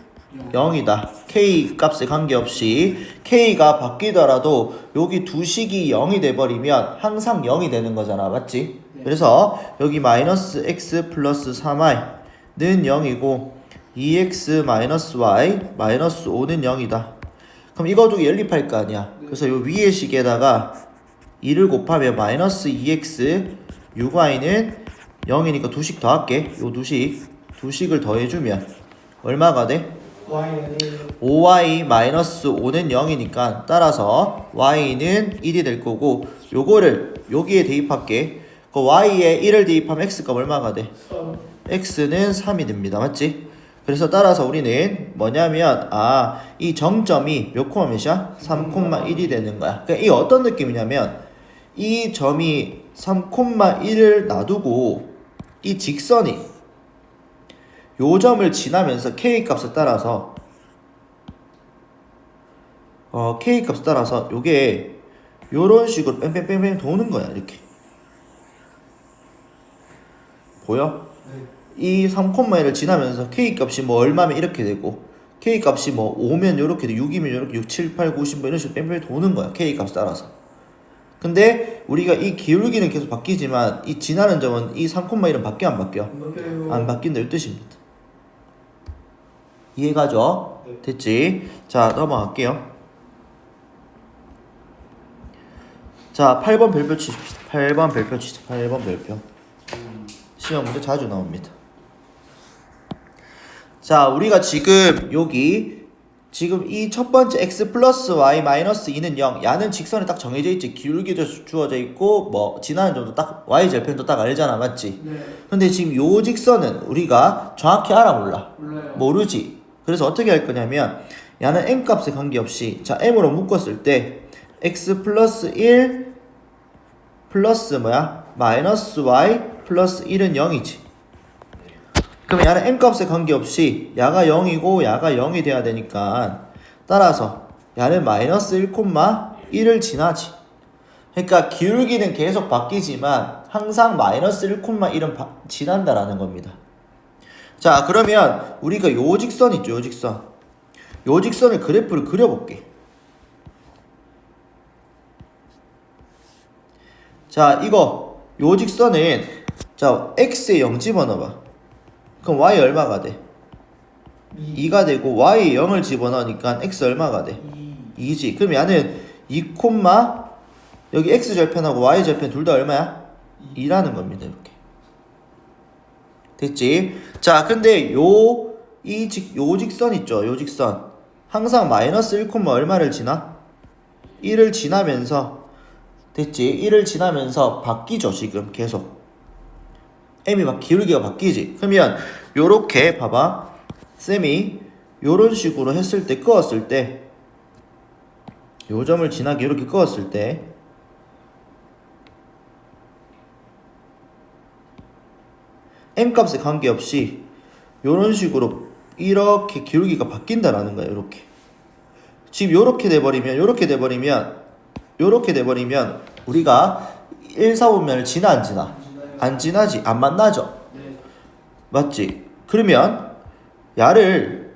0이다. k 값에 관계없이 k가 바뀌더라도 여기 두 식이 0이 돼버리면 항상 0이 되는 거잖아 맞지? 네. 그래서 여기 마이너스 x 플러스 3y는 0이고 2x 마이너스 y 마이너스 5는 0이다. 그럼 이거 두고 연립할 거 아니야. 그래서 요 위의 식에다가 2를 곱하면 마이너스 2x 6y는 0이니까 두 식 더할게. 요 두 식을 더해주면 얼마가 돼? y는 5y 마이너스 5는 0이니까 따라서 y는 1이 될 거고 요거를 여기에 대입할게. 그 y에 1을 대입하면 x값 얼마가 돼? 3 x는 3이 됩니다. 맞지? 그래서 따라서 우리는 뭐냐면 이 정점이 몇 콤마 몇이야? 3,1이 되는 거야. 그러니까 이 어떤 느낌이냐면 이 점이 3,1을 놔두고 이 직선이 요 점을 지나면서 k 값에 따라서 k 값에 따라서 요게 요런 식으로 뺑뺑뺑뺑 도는 거야. 이렇게 보여? 네. 이 3,1을 지나면서 k 값이 뭐 얼마면 이렇게 되고 k 값이 뭐 5면 요렇게 돼 6이면 요렇게 6, 7, 8, 9, 10 뭐 이런 식으로 뺑뺑 도는 거야. k 값에 따라서. 근데 우리가 이 기울기는 계속 바뀌지만 이 지나는 점은 이 3,1은 바뀌어 안 바뀌어? 안 바뀌어요. 안 바뀐다 이 뜻입니다. 이해가죠? 네. 됐지? 자 넘어갈게요. 자 8번 별표 치십시다. 8번 별표 치자. 8번 별표. 시험 문제 자주 나옵니다. 자 우리가 지금 여기 지금 이 첫 번째 x 플러스 y 마이너스 2는 0 야는 직선이 딱 정해져 있지. 기울기도 주어져 있고 뭐 지나는 점도 딱 y 절편도 딱 알잖아 맞지? 네. 근데 지금 요 직선은 우리가 정확히 알아 몰라? 몰라요. 모르지. 그래서 어떻게 할 거냐면 야는 m 값에 관계없이 자 m으로 묶었을 때 x 플러스 1 플러스 뭐야? 마이너스 y 플러스 1은 0이지. 그럼 야는 m 값에 관계없이 야가 0이고 야가 0이 돼야 되니까 따라서 야는 마이너스 1,1을 지나지. 그러니까 기울기는 계속 바뀌지만 항상 마이너스 1,1은 지난다라는 겁니다. 자 그러면 우리가 요 직선 있죠. 요 직선. 요 직선을 그래프를 그려볼게. 자 이거 요 직선은 자 x에 0 집어넣어봐. 그럼 y 얼마가 돼? 2가 되고 y에 0을 집어넣으니까 x 얼마가 돼? 2지. 그럼 얘는 2, 여기 x 절편하고 y 절편 둘 다 얼마야? 2라는 겁니다. 이렇게. 됐지? 자, 근데 요 직선 있죠? 요 직선. 항상 마이너스 1, 얼마를 지나? 1을 지나면서 됐지? 1을 지나면서 바뀌죠, 지금 계속. m이 막 기울기가 바뀌지. 그러면 요렇게 봐봐. 쌤이 요런 식으로 했을 때 끄었을 때 요 점을 지나게 이렇게 끄었을 때 m 값에 관계없이 요런 식으로 이렇게 기울기가 바뀐다라는 거예요. 이렇게. 지금 요렇게 돼버리면 요렇게 돼버리면 우리가 1사분면을 지나 안 지나? 안 지나지. 안 만나죠. 네. 맞지? 그러면 야를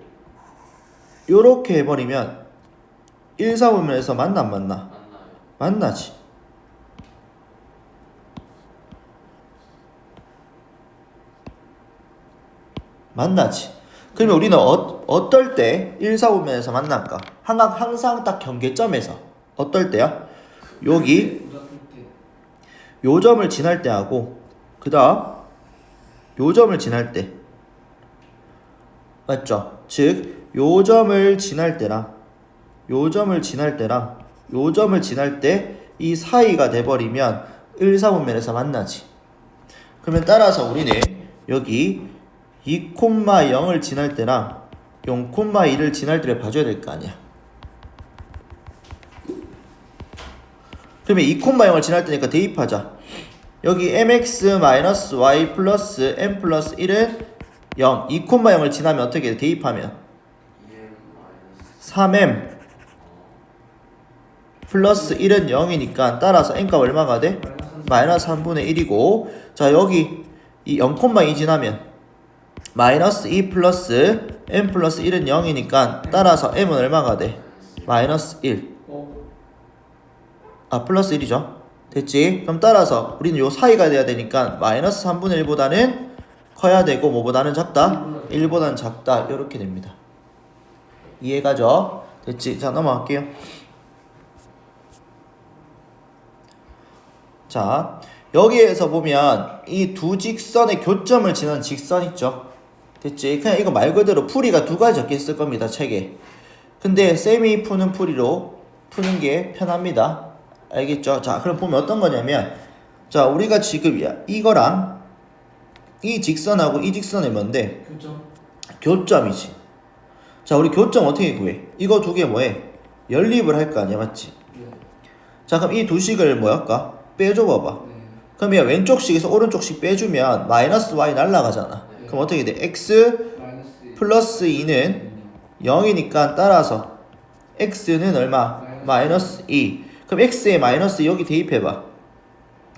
요렇게 해버리면 1사분면에서 만나 안 만나? 만나요. 만나지. 만나지. 그러면 우리는 어떨 때 1사분면에서 만날까? 항상 딱 경계점에서. 어떨 때야? 여기 요 점을 지날 때 하고 그 다음 요 점을 지날 때. 맞죠? 즉 요 점을 지날 때랑 요 점을 지날 때랑 요 점을 지날 때 이 사이가 돼버리면 1사분면에서 만나지. 그러면 따라서 우리는 여기 2,0을 지날 때랑 0,2를 지날 때를 봐줘야 될 거 아니야. 그러면 2,0을 지날 때니까 대입하자. 여기 mx-y 플러스 m 플러스 1은 0. 2,0을 지나면 어떻게 돼? 대입하면 3m 플러스 1은 0이니까 따라서 n값 얼마가 돼? 마이너스 3분의 1이고 자 여기 이 0,2 지나면 마이너스 2 플러스 m 플러스 1은 0이니까 따라서 m은 얼마가 돼? 마이너스 1. 플러스 1이죠. 됐지? 그럼 따라서 우리는 요 사이가 돼야 되니까 마이너스 3분의 1보다는 커야 되고 뭐보다는 작다? 1보다는 작다. 이렇게 됩니다. 이해가죠? 됐지? 자 넘어갈게요. 자 여기에서 보면 이 두 직선의 교점을 지나는 직선 있죠? 됐지? 그냥 이거 말 그대로 풀이가 두 가지 적혀있을 겁니다. 책에. 근데 쌤이 푸는 풀이로 푸는 게 편합니다. 알겠죠? 자 그럼 보면 어떤 거냐면 자 우리가 지금 이거랑 이 직선하고 이 직선이 뭔데? 교점이지. 자 우리 교점 어떻게 구해? 이거 두 개 뭐해? 연립을 할 거 아니야, 맞지? 자 그럼 이 두 식을 뭐 할까? 빼줘 봐봐. 그러면 왼쪽식에서 오른쪽식 빼주면 마이너스 y 날라가잖아. 그럼 어떻게 돼? x 플러스 2는 0이니까 따라서 x는 얼마? 마이너스 2. 그럼 x에 마이너스 여기 대입해봐.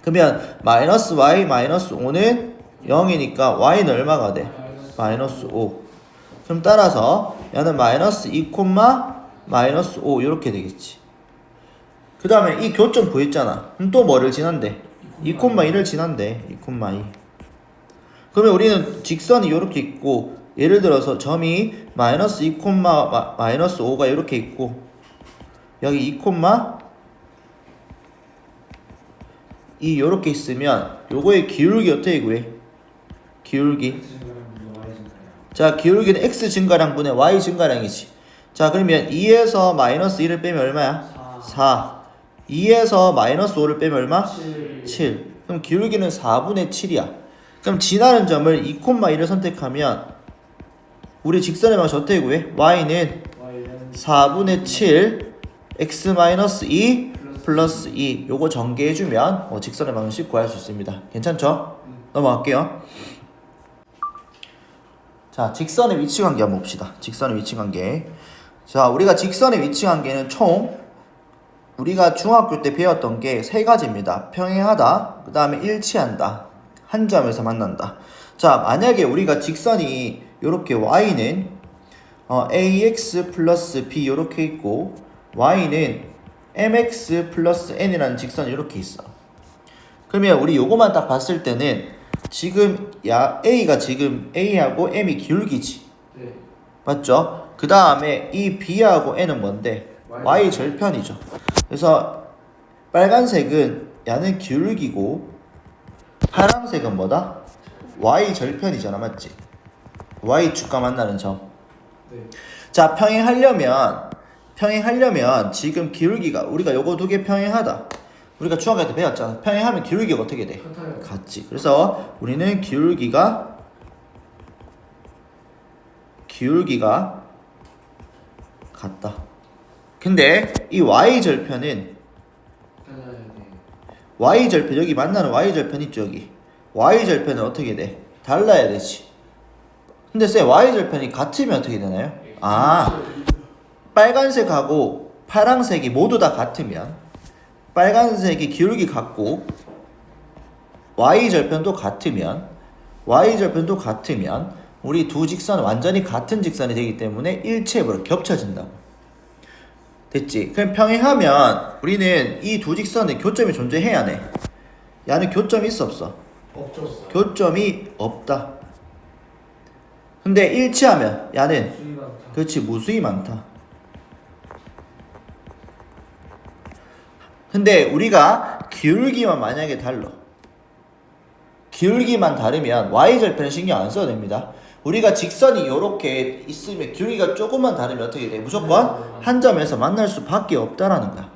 그러면 마이너스 y 마이너스 5는 0이니까 y는 얼마가 돼? 마이너스 5. 그럼 따라서 얘는 마이너스 2, 마이너스 5 이렇게 되겠지. 그 다음에 이 교점 구했잖아. 그럼 또 뭐를 지난대? 2,2를 지난대. 2,2. 그러면 우리는 직선이 이렇게 있고 예를 들어서 점이 마이너스 2, 마이너스 5가 이렇게 있고 여기 2, 이 요렇게 있으면 요거의 기울기 어떻게 구해? 기울기. 자 기울기는 x 증가량 분의 y 증가량이지. 자 그러면 2에서 마이너스 1을 빼면 얼마야? 4. 2에서 마이너스 5를 빼면 얼마? 7. 그럼 기울기는 4분의 7이야. 그럼 지나는 점을 2,1을 선택하면 우리 직선의 방식 어떻게 구해? y는 4분의 7 x-2 플러스 2 요거 전개해주면 직선의 방식 구할 수 있습니다. 괜찮죠? 넘어갈게요. 자 직선의 위치관계 한번 봅시다. 직선의 위치관계. 자 우리가 직선의 위치관계는 총 우리가 중학교 때 배웠던 게 세 가지입니다. 평행하다, 그 다음에 일치한다, 한 점에서 만난다. 자 만약에 우리가 직선이 요렇게 y는 ax 플러스 b 요렇게 있고 y는 mx 플러스 n이라는 직선이 이렇게 있어. 그러면 우리 요거만 딱 봤을 때는 지금 a가 지금 a하고 m이 기울기지. 네. 맞죠? 그 다음에 이 b하고 n은 뭔데? y 절편이죠. 그래서 빨간색은 야는 기울기고 파란색은 뭐다? y 절편이잖아, 맞지? y축과 만나는 점. 네. 자 평행하려면 지금 기울기가 우리가 요거 두 개 평행하다. 우리가 중학교 때 배웠잖아. 평행하면 기울기가 어떻게 돼? 같지. 그래서 우리는 기울기가 같다. 근데 이 y절편은 y절편 여기 만나는 y절편 있죠 여기. y절편은 어떻게 돼? 달라야 되지. 근데 쌤 y절편이 같으면 어떻게 되나요? 아, 빨간색하고 파란색이 모두 다 같으면, 빨간색이 기울기 같고 y절편도 같으면 우리 두 직선 완전히 같은 직선이 되기 때문에 일체적으로 겹쳐진다고. 됐지? 그럼 평행하면 우리는 이 두 직선에 교점이 존재해야 해. 야는 교점이 있어 없어? 없죠. 교점이 없다. 근데 일치하면 야는 수위가 다. 그렇지 무수히 많다. 근데 우리가 기울기만 만약에 달라. 기울기만 다르면 y절편은 신경 안 써도 됩니다. 우리가 직선이 이렇게 있으면 기울기가 조금만 다르면 어떻게 돼? 무조건 한 점에서 만날 수밖에 없다라는 거야.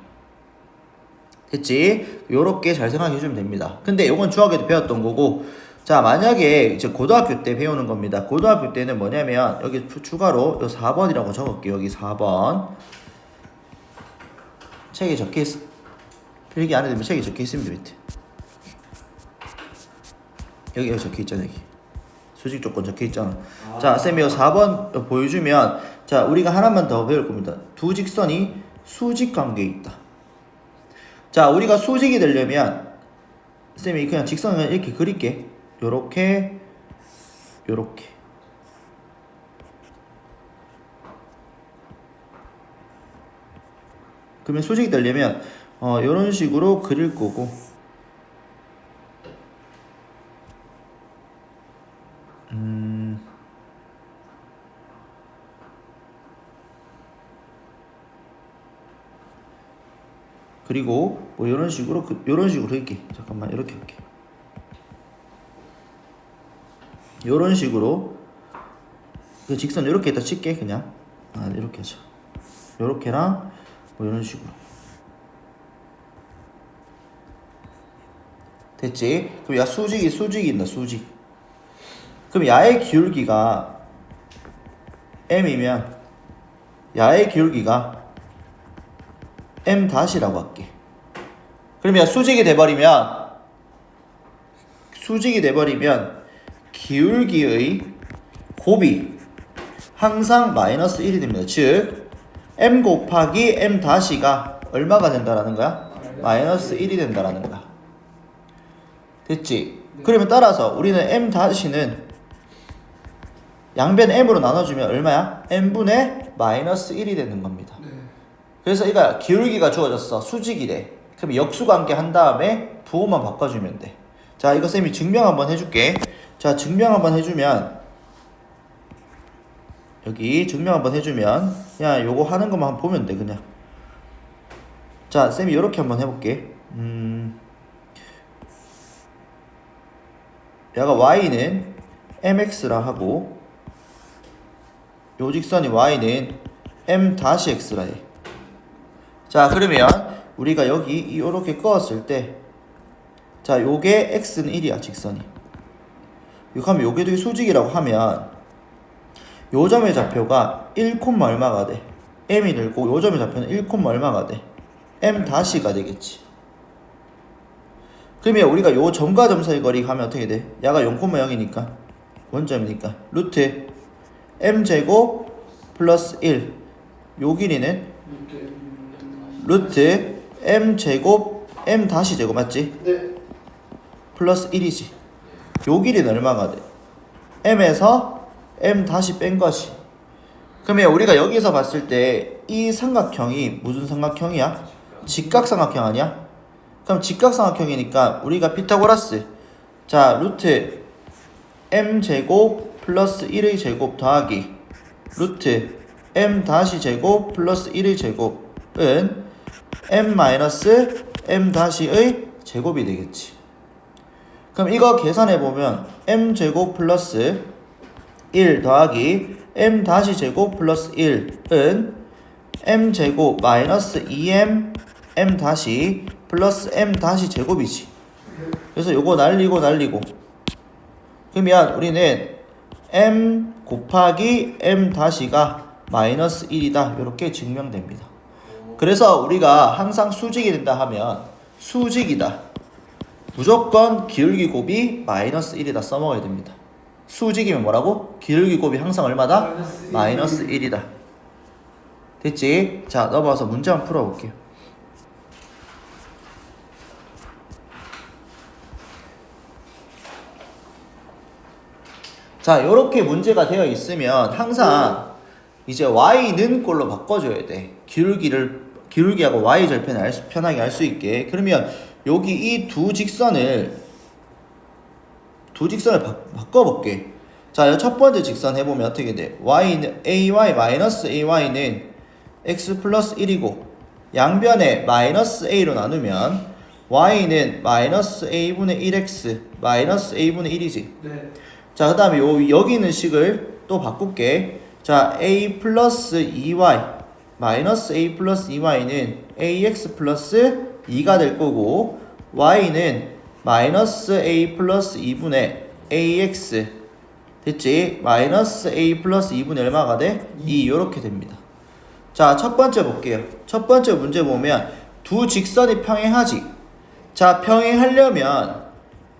됐지? 요렇게 잘 생각해 주면 됩니다. 근데 요건 중학교 때 배웠던 거고, 자 만약에 이제 고등학교 때 배우는 겁니다. 고등학교 때는 뭐냐면 여기 추가로 요 4번이라고 적을게요. 여기 4번 책에 적혀 있어. 필기 안에 되면 책에 적혀 있습니다. 밑에 여기 적혀 있잖아. 여기 수직 조건 적혀 있잖아. 자 쌤이 요 4번 보여주면, 자 우리가 하나만 더 배울 겁니다. 두 직선이 수직 관계에 있다. 자 우리가 수직이 되려면 쌤이 그냥 직선을 이렇게 그릴게. 요렇게 그러면 수직이 되려면 요런 식으로 그릴 거고, 그리고 뭐 요런 식으로 할게. 잠깐만 이렇게 할게. 요런 식으로 그 직선 이렇게 다 칠게. 그냥 이렇게 하자. 요렇게랑 뭐 이런 식으로. 됐지? 그럼 야 수직이 있나 수직. 그럼 야의 기울기가 m이면 야의 기울기가 m 다시라고 할게. 그러면 수직이 돼버리면 기울기의 곱이 항상 마이너스 1이 됩니다. 즉 m 곱하기 m 다시가 얼마가 된다라는 거야? 마이너스 1이 된다라는 거야. 됐지? 그러면 따라서 우리는 m 다시는 양변 m으로 나눠주면 얼마야? m분의 마이너스 1이 되는 겁니다. 그래서 이거 기울기가 주어졌어. 수직이래. 그럼 역수관계 한 다음에 부호만 바꿔주면 돼. 자 이거 쌤이 증명 한번 해줄게. 자 증명 한번 해주면, 여기 증명 한번 해주면 그냥 요거 하는 것만 한번 보면 돼. 그냥 자 쌤이 요렇게 한번 해볼게. 얘가 y는 mx라 하고 요 직선이 y는 m-x라 해. 자 그러면 우리가 여기 요렇게 그었을 때, 자 요게 x는 1이야 직선이. 이거 하면 요게 되게 수직이라고 하면 요 점의 좌표가 1, 얼마가 돼? m이 들고 요 점의 좌표는 1, 얼마가 돼? m 다시가 되겠지. 그러면 우리가 요 점과 점 사이 거리 가면 어떻게 돼? 야가 0,0이니까 원점이니까 루트 m 제곱 플러스 1, 요 길이는 루트 m 제곱 m 다시 제곱 맞지? 네. 플러스 1이지. 요 길이는 얼마가 돼? m에서 m 다시 뺀 것이. 그러면 우리가 여기서 봤을 때 이 삼각형이 무슨 삼각형이야? 직각삼각형 아니야? 그럼 직각삼각형이니까 우리가 피타고라스, 자 루트 m 제곱 플러스 1의 제곱 더하기 루트 m 다시 제곱 플러스 1의 제곱은 m 마이너스 m 다시의 제곱이 되겠지. 그럼 이거 계산해보면 m 제곱 플러스 1 더하기 m 다시 제곱 플러스 1은 m 제곱 마이너스 2m m 다시 플러스 m 다시 제곱이지. 그래서 요거 날리고 그러면 우리는 m 곱하기 m 다시가 마이너스 1이다 이렇게 증명됩니다. 그래서 우리가 항상 수직이 된다 하면 수직이다, 무조건 기울기 곱이 마이너스 1이다 써먹어야 됩니다. 수직이면 뭐라고? 기울기 곱이 항상 얼마다? 마이너스 1이다. 됐지? 자, 넘어가서 문제 한번 풀어볼게요. 자, 요렇게 문제가 되어 있으면 항상 이제 y는 꼴로 바꿔줘야 돼. 기울기하고 y 절편을 편하게 알 수 있게. 그러면 여기 이 두 직선을 바꿔볼게. 자, 첫 번째 직선 해보면 어떻게 돼? y는 ay 마이너스 ay는 x 플러스 1이고 양변에 마이너스 a로 나누면 y는 마이너스 a분의 1x 마이너스 a분의 1이지. 네. 자, 그 다음에 여기 있는 식을 또 바꿀게. 자, a 플러스 2y 마이너스 a 플러스 2y는 ax 플러스 2가 될 거고 y는 마이너스 a 플러스 2분의 ax 됐지? 마이너스 a 플러스 2분의 얼마가 돼? 2 요렇게 됩니다. 자, 첫 번째 볼게요. 첫 번째 문제 보면 두 직선이 평행하지. 자, 평행하려면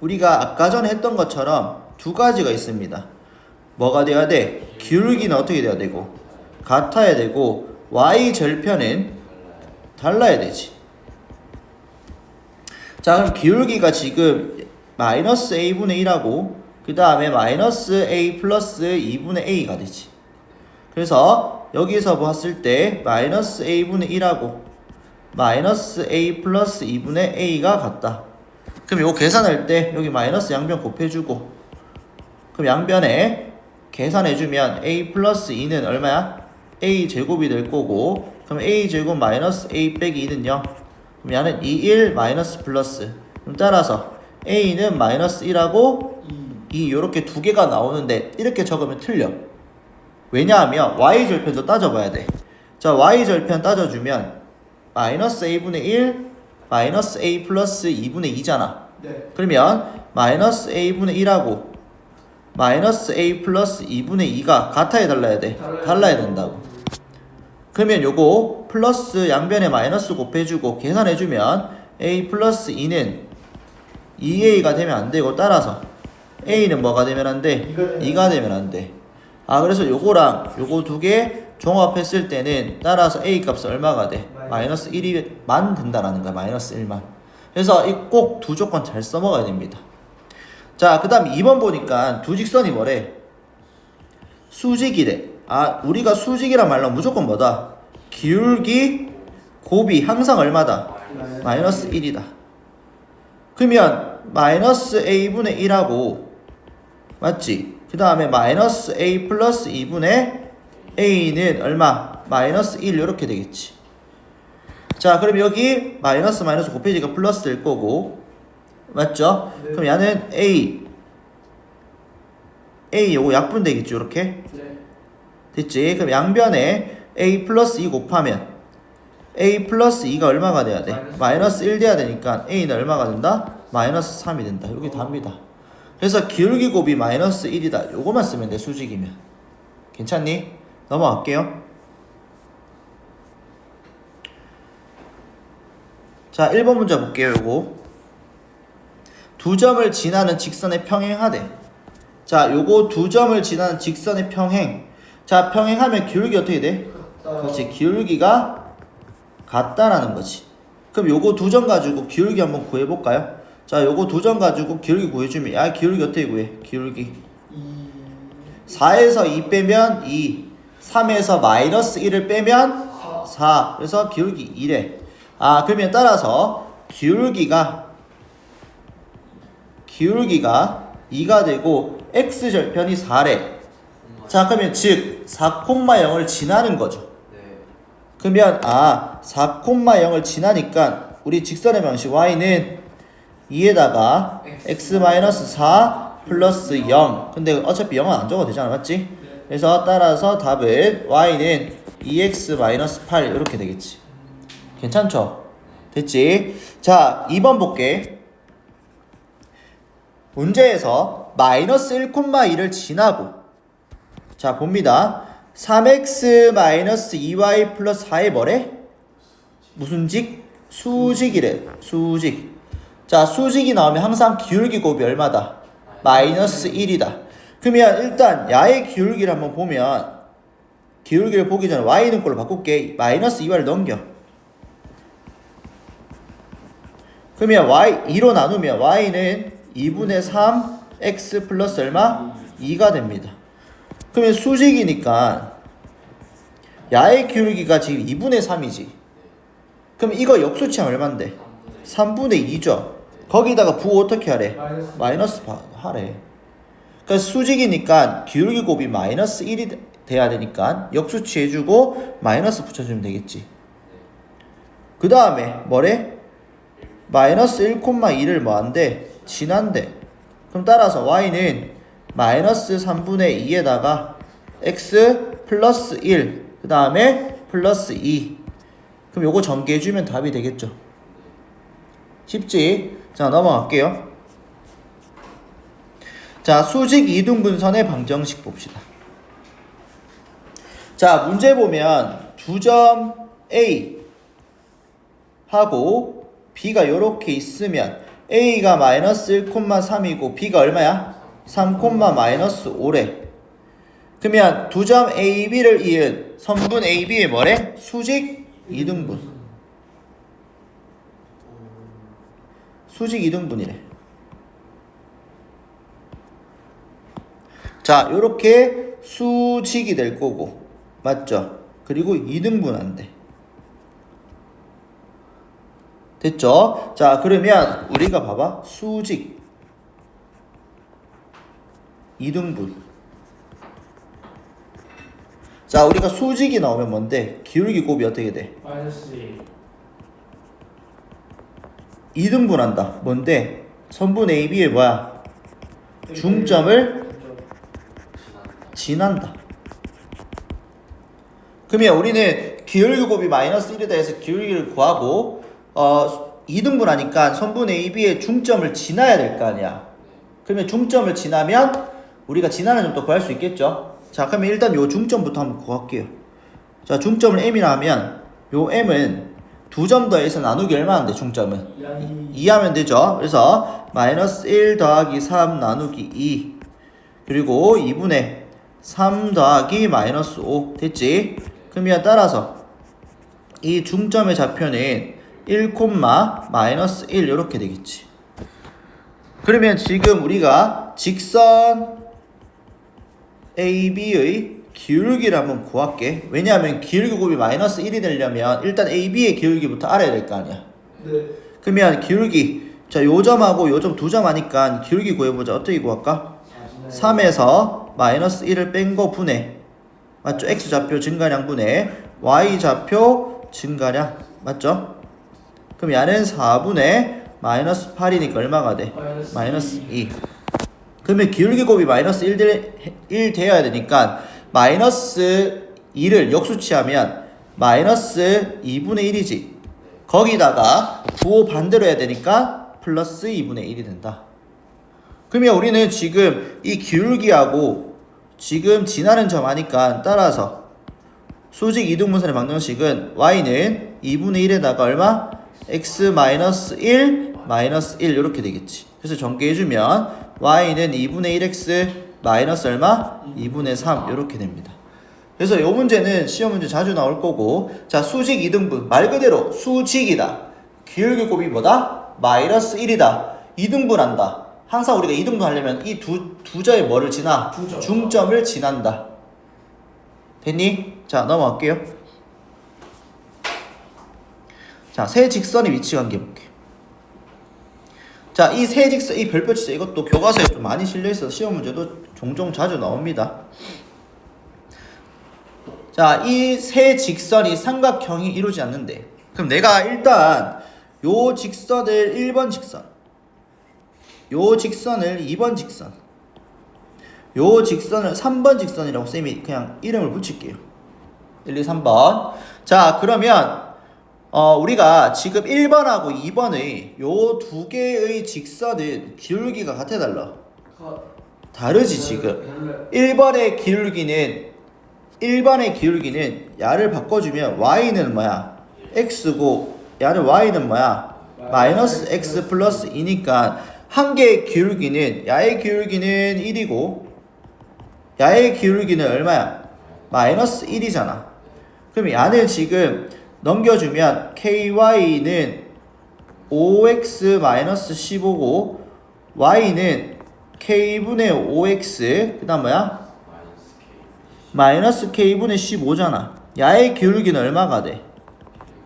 우리가 아까 전에 했던 것처럼 두 가지가 있습니다. 뭐가 돼야 돼? 기울기는 어떻게 돼야 되고 같아야 되고 y 절편은 달라야 되지. 자, 그럼 기울기가 지금 마이너스 a분의 1하고 그 다음에 마이너스 a 플러스 2분의 a가 되지. 그래서 여기서 봤을 때 마이너스 a분의 1하고 마이너스 a 플러스 2분의 a가 같다. 그럼 이거 계산할 때 여기 마이너스 양변 곱해주고 그럼 양변에 계산해주면 a 플러스 2는 얼마야? a 제곱이 될 거고 그럼 a 제곱 마이너스 a 빼기 2는 0. 그럼 얘는 2, 1 마이너스 플러스. 그럼 따라서 a는 마이너스 1하고 2 요렇게 두 개가 나오는데 이렇게 적으면 틀려. 왜냐하면 y절편도 따져봐야 돼. 자, y절편 따져주면 마이너스 a분의 1 마이너스 a 플러스 2분의 2잖아. 네. 그러면 마이너스 a분의 1하고 마이너스 a 플러스 2분의 2가 같아야 달라야 돼? 달라야 된다고. 그러면 요거 플러스 양변에 마이너스 곱해주고 계산해주면 a 플러스 2는 2a가 되면 안 되고 따라서 a는 뭐가 되면 안 돼? 2가 되면 안 돼. 아, 그래서 요거랑 요거 두 개 종합했을 때는 따라서 a 값은 얼마가 돼? 마이너스 1이만 된다라는 거야. 마이너스 1만. 그래서 이 꼭 두 조건 잘 써먹어야 됩니다. 자, 그 다음 2번 보니까 두 직선이 뭐래? 수직이래. 아, 우리가 수직이란 말로 무조건 뭐다? 기울기 곱이 항상 얼마다? 마이너스 1이다. 그러면 마이너스 a분의 1하고 맞지? 그 다음에 마이너스 a 플러스 2분의 a는 얼마? 마이너스 1 이렇게 되겠지. 자, 그럼 여기 마이너스 마이너스 곱해지가 플러스 될 거고 맞죠? 네. 그럼 얘는 a 요거 약분되겠죠 이렇게. 네. 됐지? 그럼 양변에 a 플러스 2 곱하면 a 플러스 2가 얼마가 돼야 돼? 마이너스 1 돼야 되니까 a는 얼마가 된다? 마이너스 3이 된다. 여기 답니다. 그래서 기울기 곱이 마이너스 1이다. 요거만 쓰면 돼, 수직이면. 괜찮니? 넘어갈게요. 자, 1번 문제 볼게요. 요거 두 점을 지나는 직선의 평행하대. 자, 요거 두 점을 지나는 직선의 평행. 자, 평행하면 기울기 어떻게 돼? 그렇지, 기울기가 같다라는 거지. 그럼 요거 두 점 가지고 기울기 한번 구해볼까요? 자, 요거 두 점 가지고 기울기 구해주면 야, 기울기 어떻게 구해? 기울기 4에서 2 빼면 2 3에서 마이너스 1을 빼면 4 그래서 기울기 1에 아, 그러면 따라서 기울기가 2가 되고 x절편이 4래. 자, 그러면 즉 4,0을 지나는 거죠. 네. 그러면 4,0을 지나니까 우리 직선의 방식 y는 2에다가 x-4 플러스 0. 근데 어차피 0은 안 적어도 되잖아, 맞지? 그래서 따라서 답은 y는 2x-8 이렇게 되겠지. 괜찮죠? 됐지? 자, 2번 볼게. 문제에서 마이너스 1,2를 지나고 자, 봅니다. 3x-2y 플러스 4의 뭐래? 무슨 직? 수직이래. 수직. 자, 수직이 나오면 항상 기울기 곱이 얼마다? 마이너스 1이다. 그러면 일단 야의 기울기를 한번 보면 기울기를 보기 전에 y 있는 걸로 바꿀게. 마이너스 2y를 넘겨. 그러면 y 2로 나누면 y는 2분의 3 x 플러스 얼마? 2가 됩니다. 그러면 수직이니까 야의 기울기가 지금 2분의 3이지. 그럼 이거 역수치하면 얼만데? 3분의 2죠. 거기다가 부 어떻게 하래? 마이너스 하래. 그러니까 수직이니까 기울기 곱이 마이너스 1이 돼야 되니까 역수치 해주고 마이너스 붙여주면 되겠지. 그 다음에 뭐래? 마이너스 1,2를 뭐한대? 지난대. 그럼 따라서 y는 마이너스 3분의 2에다가 x 플러스 1 그 다음에 플러스 2. 그럼 요거 전개해주면 답이 되겠죠. 쉽지? 자, 넘어갈게요. 자, 수직 이등분선의 방정식 봅시다. 자, 문제 보면 두 점 A 하고 B가 요렇게 있으면 A가 마이너스 1,3이고 B가 얼마야? 3, 마이너스 5래. 그러면 두 점 A, B를 이은 선분 A, B의 뭐래? 수직 이등분. 수직 이등분이래. 자, 요렇게 수직이 될 거고, 맞죠? 그리고 이등분한대. 됐죠? 자, 그러면 우리가 봐봐. 수직 이등분. 자, 우리가 수직이 나오면 뭔데? 기울기 곱이 어떻게 돼? 마이너스 1. 이등분한다. 뭔데? 선분 AB의 뭐야? 중점을 지난다. 그러면 우리는 기울기 곱이 마이너스 1이다 해서 기울기를 구하고 2등분하니까 선분 AB의 중점을 지나야 될 거 아니야. 그러면 중점을 지나면 우리가 지나는 점도 구할 수 있겠죠. 자, 그러면 일단 요 중점부터 한번 구할게요. 자, 중점을 m이라 하면 요 m은 두 점 더해서 나누기 얼마인데 중점은? 2 하면 되죠. 그래서 마이너스 1 더하기 3 나누기 2 그리고 2분의 3 더하기 마이너스 5 됐지? 그러면 따라서 이 중점의 좌표는 1, 마이너스 1 이렇게 되겠지. 그러면 지금 우리가 직선 AB의 기울기를 한번 구할게. 왜냐하면 기울기 곱이 마이너스 1이 되려면 일단 AB의 기울기부터 알아야 될 거 아니야. 네. 그러면 기울기 자, 요 점하고 요 점 두 점 하니까 기울기 구해보자. 어떻게 구할까? 3에서 마이너스 1을 뺀 거 분해. 맞죠? X좌표 증가량 분해 Y좌표 증가량. 맞죠? 그럼 얘는 4분의 마이너스 8이니까 얼마가 돼? 마이너스 2. 그러면 기울기 곱이 마이너스 1 돼야 되니까 마이너스 2를 역수치하면 마이너스 2분의 1이지. 거기다가 부호 반대로 해야 되니까 플러스 2분의 1이 된다. 그러면 우리는 지금 이 기울기하고 지금 지나는 점 하니까 따라서 수직 이등분선의 방정식은 y는 2분의 1에다가 얼마? x 마이너스 1 마이너스 1 이렇게 되겠지. 그래서 전개해주면 y는 2분의 1x 마이너스 얼마? 2분의 3 이렇게 됩니다. 그래서 이 문제는 시험 문제 자주 나올 거고, 자, 수직 이등분 말 그대로 수직이다. 기울기 곱이 뭐다? 마이너스 1이다. 이등분한다. 항상 우리가 이등분 하려면 이 두 점의 뭐를 지나? 중점을 지난다. 됐니? 자, 넘어갈게요. 자, 세 직선의 위치 관계 볼게. 자, 이 세 직선, 이 별표 치자 이것도 교과서에 좀 많이 실려있어서 시험 문제도 종종 자주 나옵니다. 자, 이 세 직선이 삼각형이 이루지 않는데, 그럼 내가 일단 요 직선을 1번 직선, 요 직선을 2번 직선, 요 직선을 3번 직선이라고 쌤이 그냥 이름을 붙일게요. 1, 2, 3번. 자, 그러면 우리가 지금 1번하고 2번의 요 두 개의 직선은 기울기가 같아 달라? 다르지 지금. 1번의 기울기는 야를 바꿔주면 y는 뭐야? x고 야는 y는 뭐야? 마이너스 x 플러스 2니까 한 개의 기울기는 야의 기울기는 1이고 야의 기울기는 얼마야? 마이너스 1이잖아. 그럼 야는 지금 넘겨주면 ky는 5x 마이너스 15고 y는 k분의 5x 그 다음 뭐야? 마이너스 k분의 15잖아. 야의 기울기는 얼마가 돼?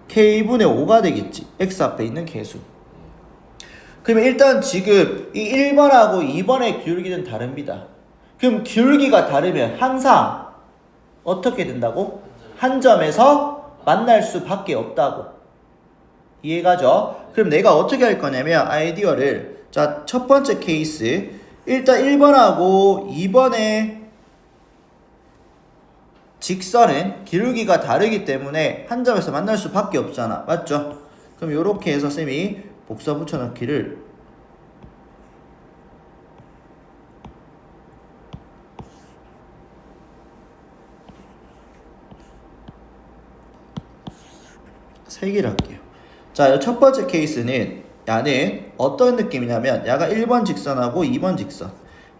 k분의 5가 되겠지. x 앞에 있는 계수. 그러면 일단 지금 이 1번하고 2번의 기울기는 다릅니다. 그럼 기울기가 다르면 항상 어떻게 된다고? 한 점에서 만날 수밖에 없다고. 이해가죠? 그럼 내가 어떻게 할 거냐면 아이디어를 자, 첫 번째 케이스 일단 1번하고 2번의 직선은 기울기가 다르기 때문에 한 점에서 만날 수밖에 없잖아. 맞죠? 그럼 이렇게 해서 쌤이 복사 붙여넣기를 세 개를 할게요. 자, 첫 번째 케이스는 야는 어떤 느낌이냐면 야가 1번 직선하고 2번 직선,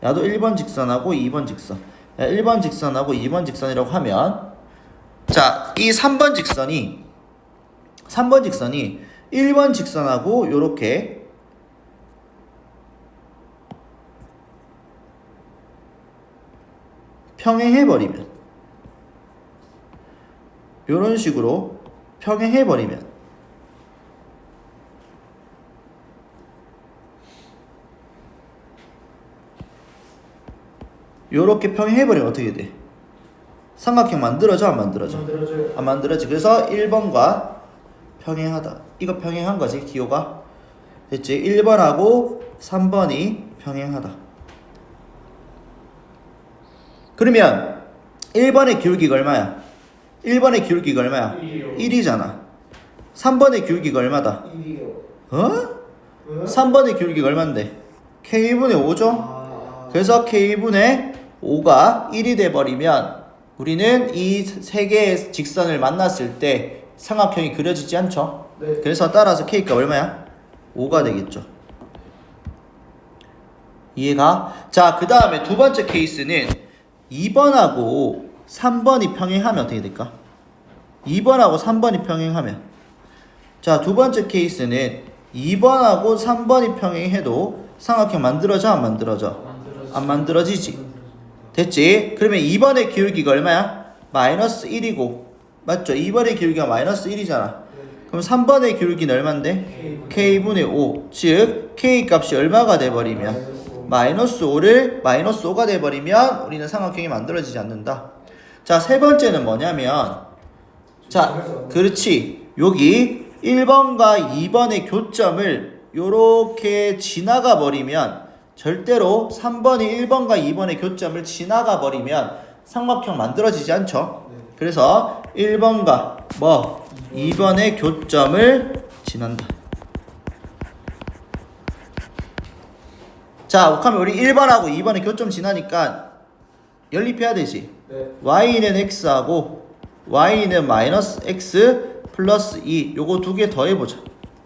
야도 1번 직선하고 2번 직선, 야 1번 직선하고 2번 직선이라고 하면 자, 이 3번 직선이 1번 직선하고 요렇게 평행해버리면 요런 식으로 평행해버리면 요렇게 평행해버리면 어떻게 돼? 삼각형 만들어져 안 만들어져? 만들어져요. 안 만들어지. 그래서 1번과 평행하다. 이거 평행한 거지 기호가. 됐지? 1번하고 3번이 평행하다. 그러면 1번의 기울기가 얼마야? 1번의 기울기가 얼마야? 1이요. 1이잖아. 3번의 기울기가 얼마다? 1이요. 어? 3번의 기울기가 얼만데? k분의 5죠? 그래서 k분의 5가 1이 돼버리면 우리는 이 세 개의 직선을 만났을 때 삼각형이 그려지지 않죠? 네. 그래서 따라서 k가 얼마야? 5가 되겠죠. 이해가? 자, 그 다음에 두 번째 케이스는 2번하고 3번이 평행하면 어떻게 될까? 2번하고 3번이 평행하면 자, 두 번째 케이스는 2번하고 3번이 평행해도 삼각형 만들어져 안 만들어져? 안 만들어지지. 됐지? 그러면 2번의 기울기가 얼마야? 마이너스 1이고 맞죠? 2번의 기울기가 마이너스 1이잖아. 그럼 3번의 기울기는 얼만데? k분의 5. 즉 k 값이 얼마가 돼버리면 마이너스 5가 돼버리면 우리는 삼각형이 만들어지지 않는다. 자, 세 번째는 뭐냐면 자, 그렇지. 여기 1번과 2번의 교점을 요렇게 지나가 버리면 절대로 3번이 1번과 2번의 교점을 지나가 버리면 삼각형 만들어지지 않죠. 그래서 1번과 2번의 교점을 지난다. 자, 그러면 우리 1번하고 2번의 교점 지나니까 연립해야 되지. 네. y는 x하고 y는 마이너스 x 플러스 2 요거 두 개 더해보자.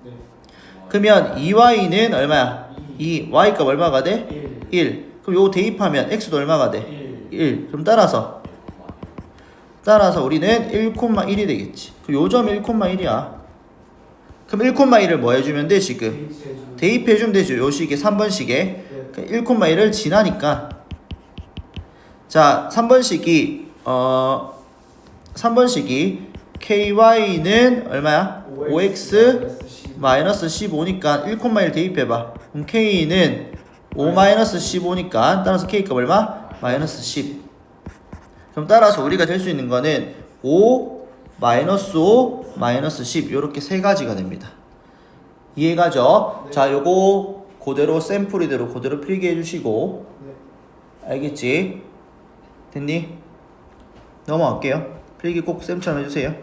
네. 그러면 2y는 얼마야? 2. y 값 얼마가 돼? 1. 1. 그럼 요거 대입하면 x도 얼마가 돼? 1. 1. 그럼 따라서 우리는 1,1이 되겠지. 그럼 요점 1,1이야. 그럼 1,1을 뭐 해주면 돼 지금? 대입해주면 되죠. 요 식에 3번 식에 1,1을 지나니까 자 3번식이 ky는 얼마야? 5x 마이너스 15니까 1,1 대입해봐. 그럼 k는 5 마이너스 15니까 따라서 k 값 얼마? 마이너스 10. 그럼 따라서 우리가 될 수 있는 거는 5 마이너스 5 마이너스 10 요렇게 세 가지가 됩니다. 이해가죠? 네. 자, 요거 그대로 샘플이대로 그대로 필기해 주시고 네. 알겠지? 됐니? 넘어갈게요. 필기 꼭 쌤처럼 해주세요.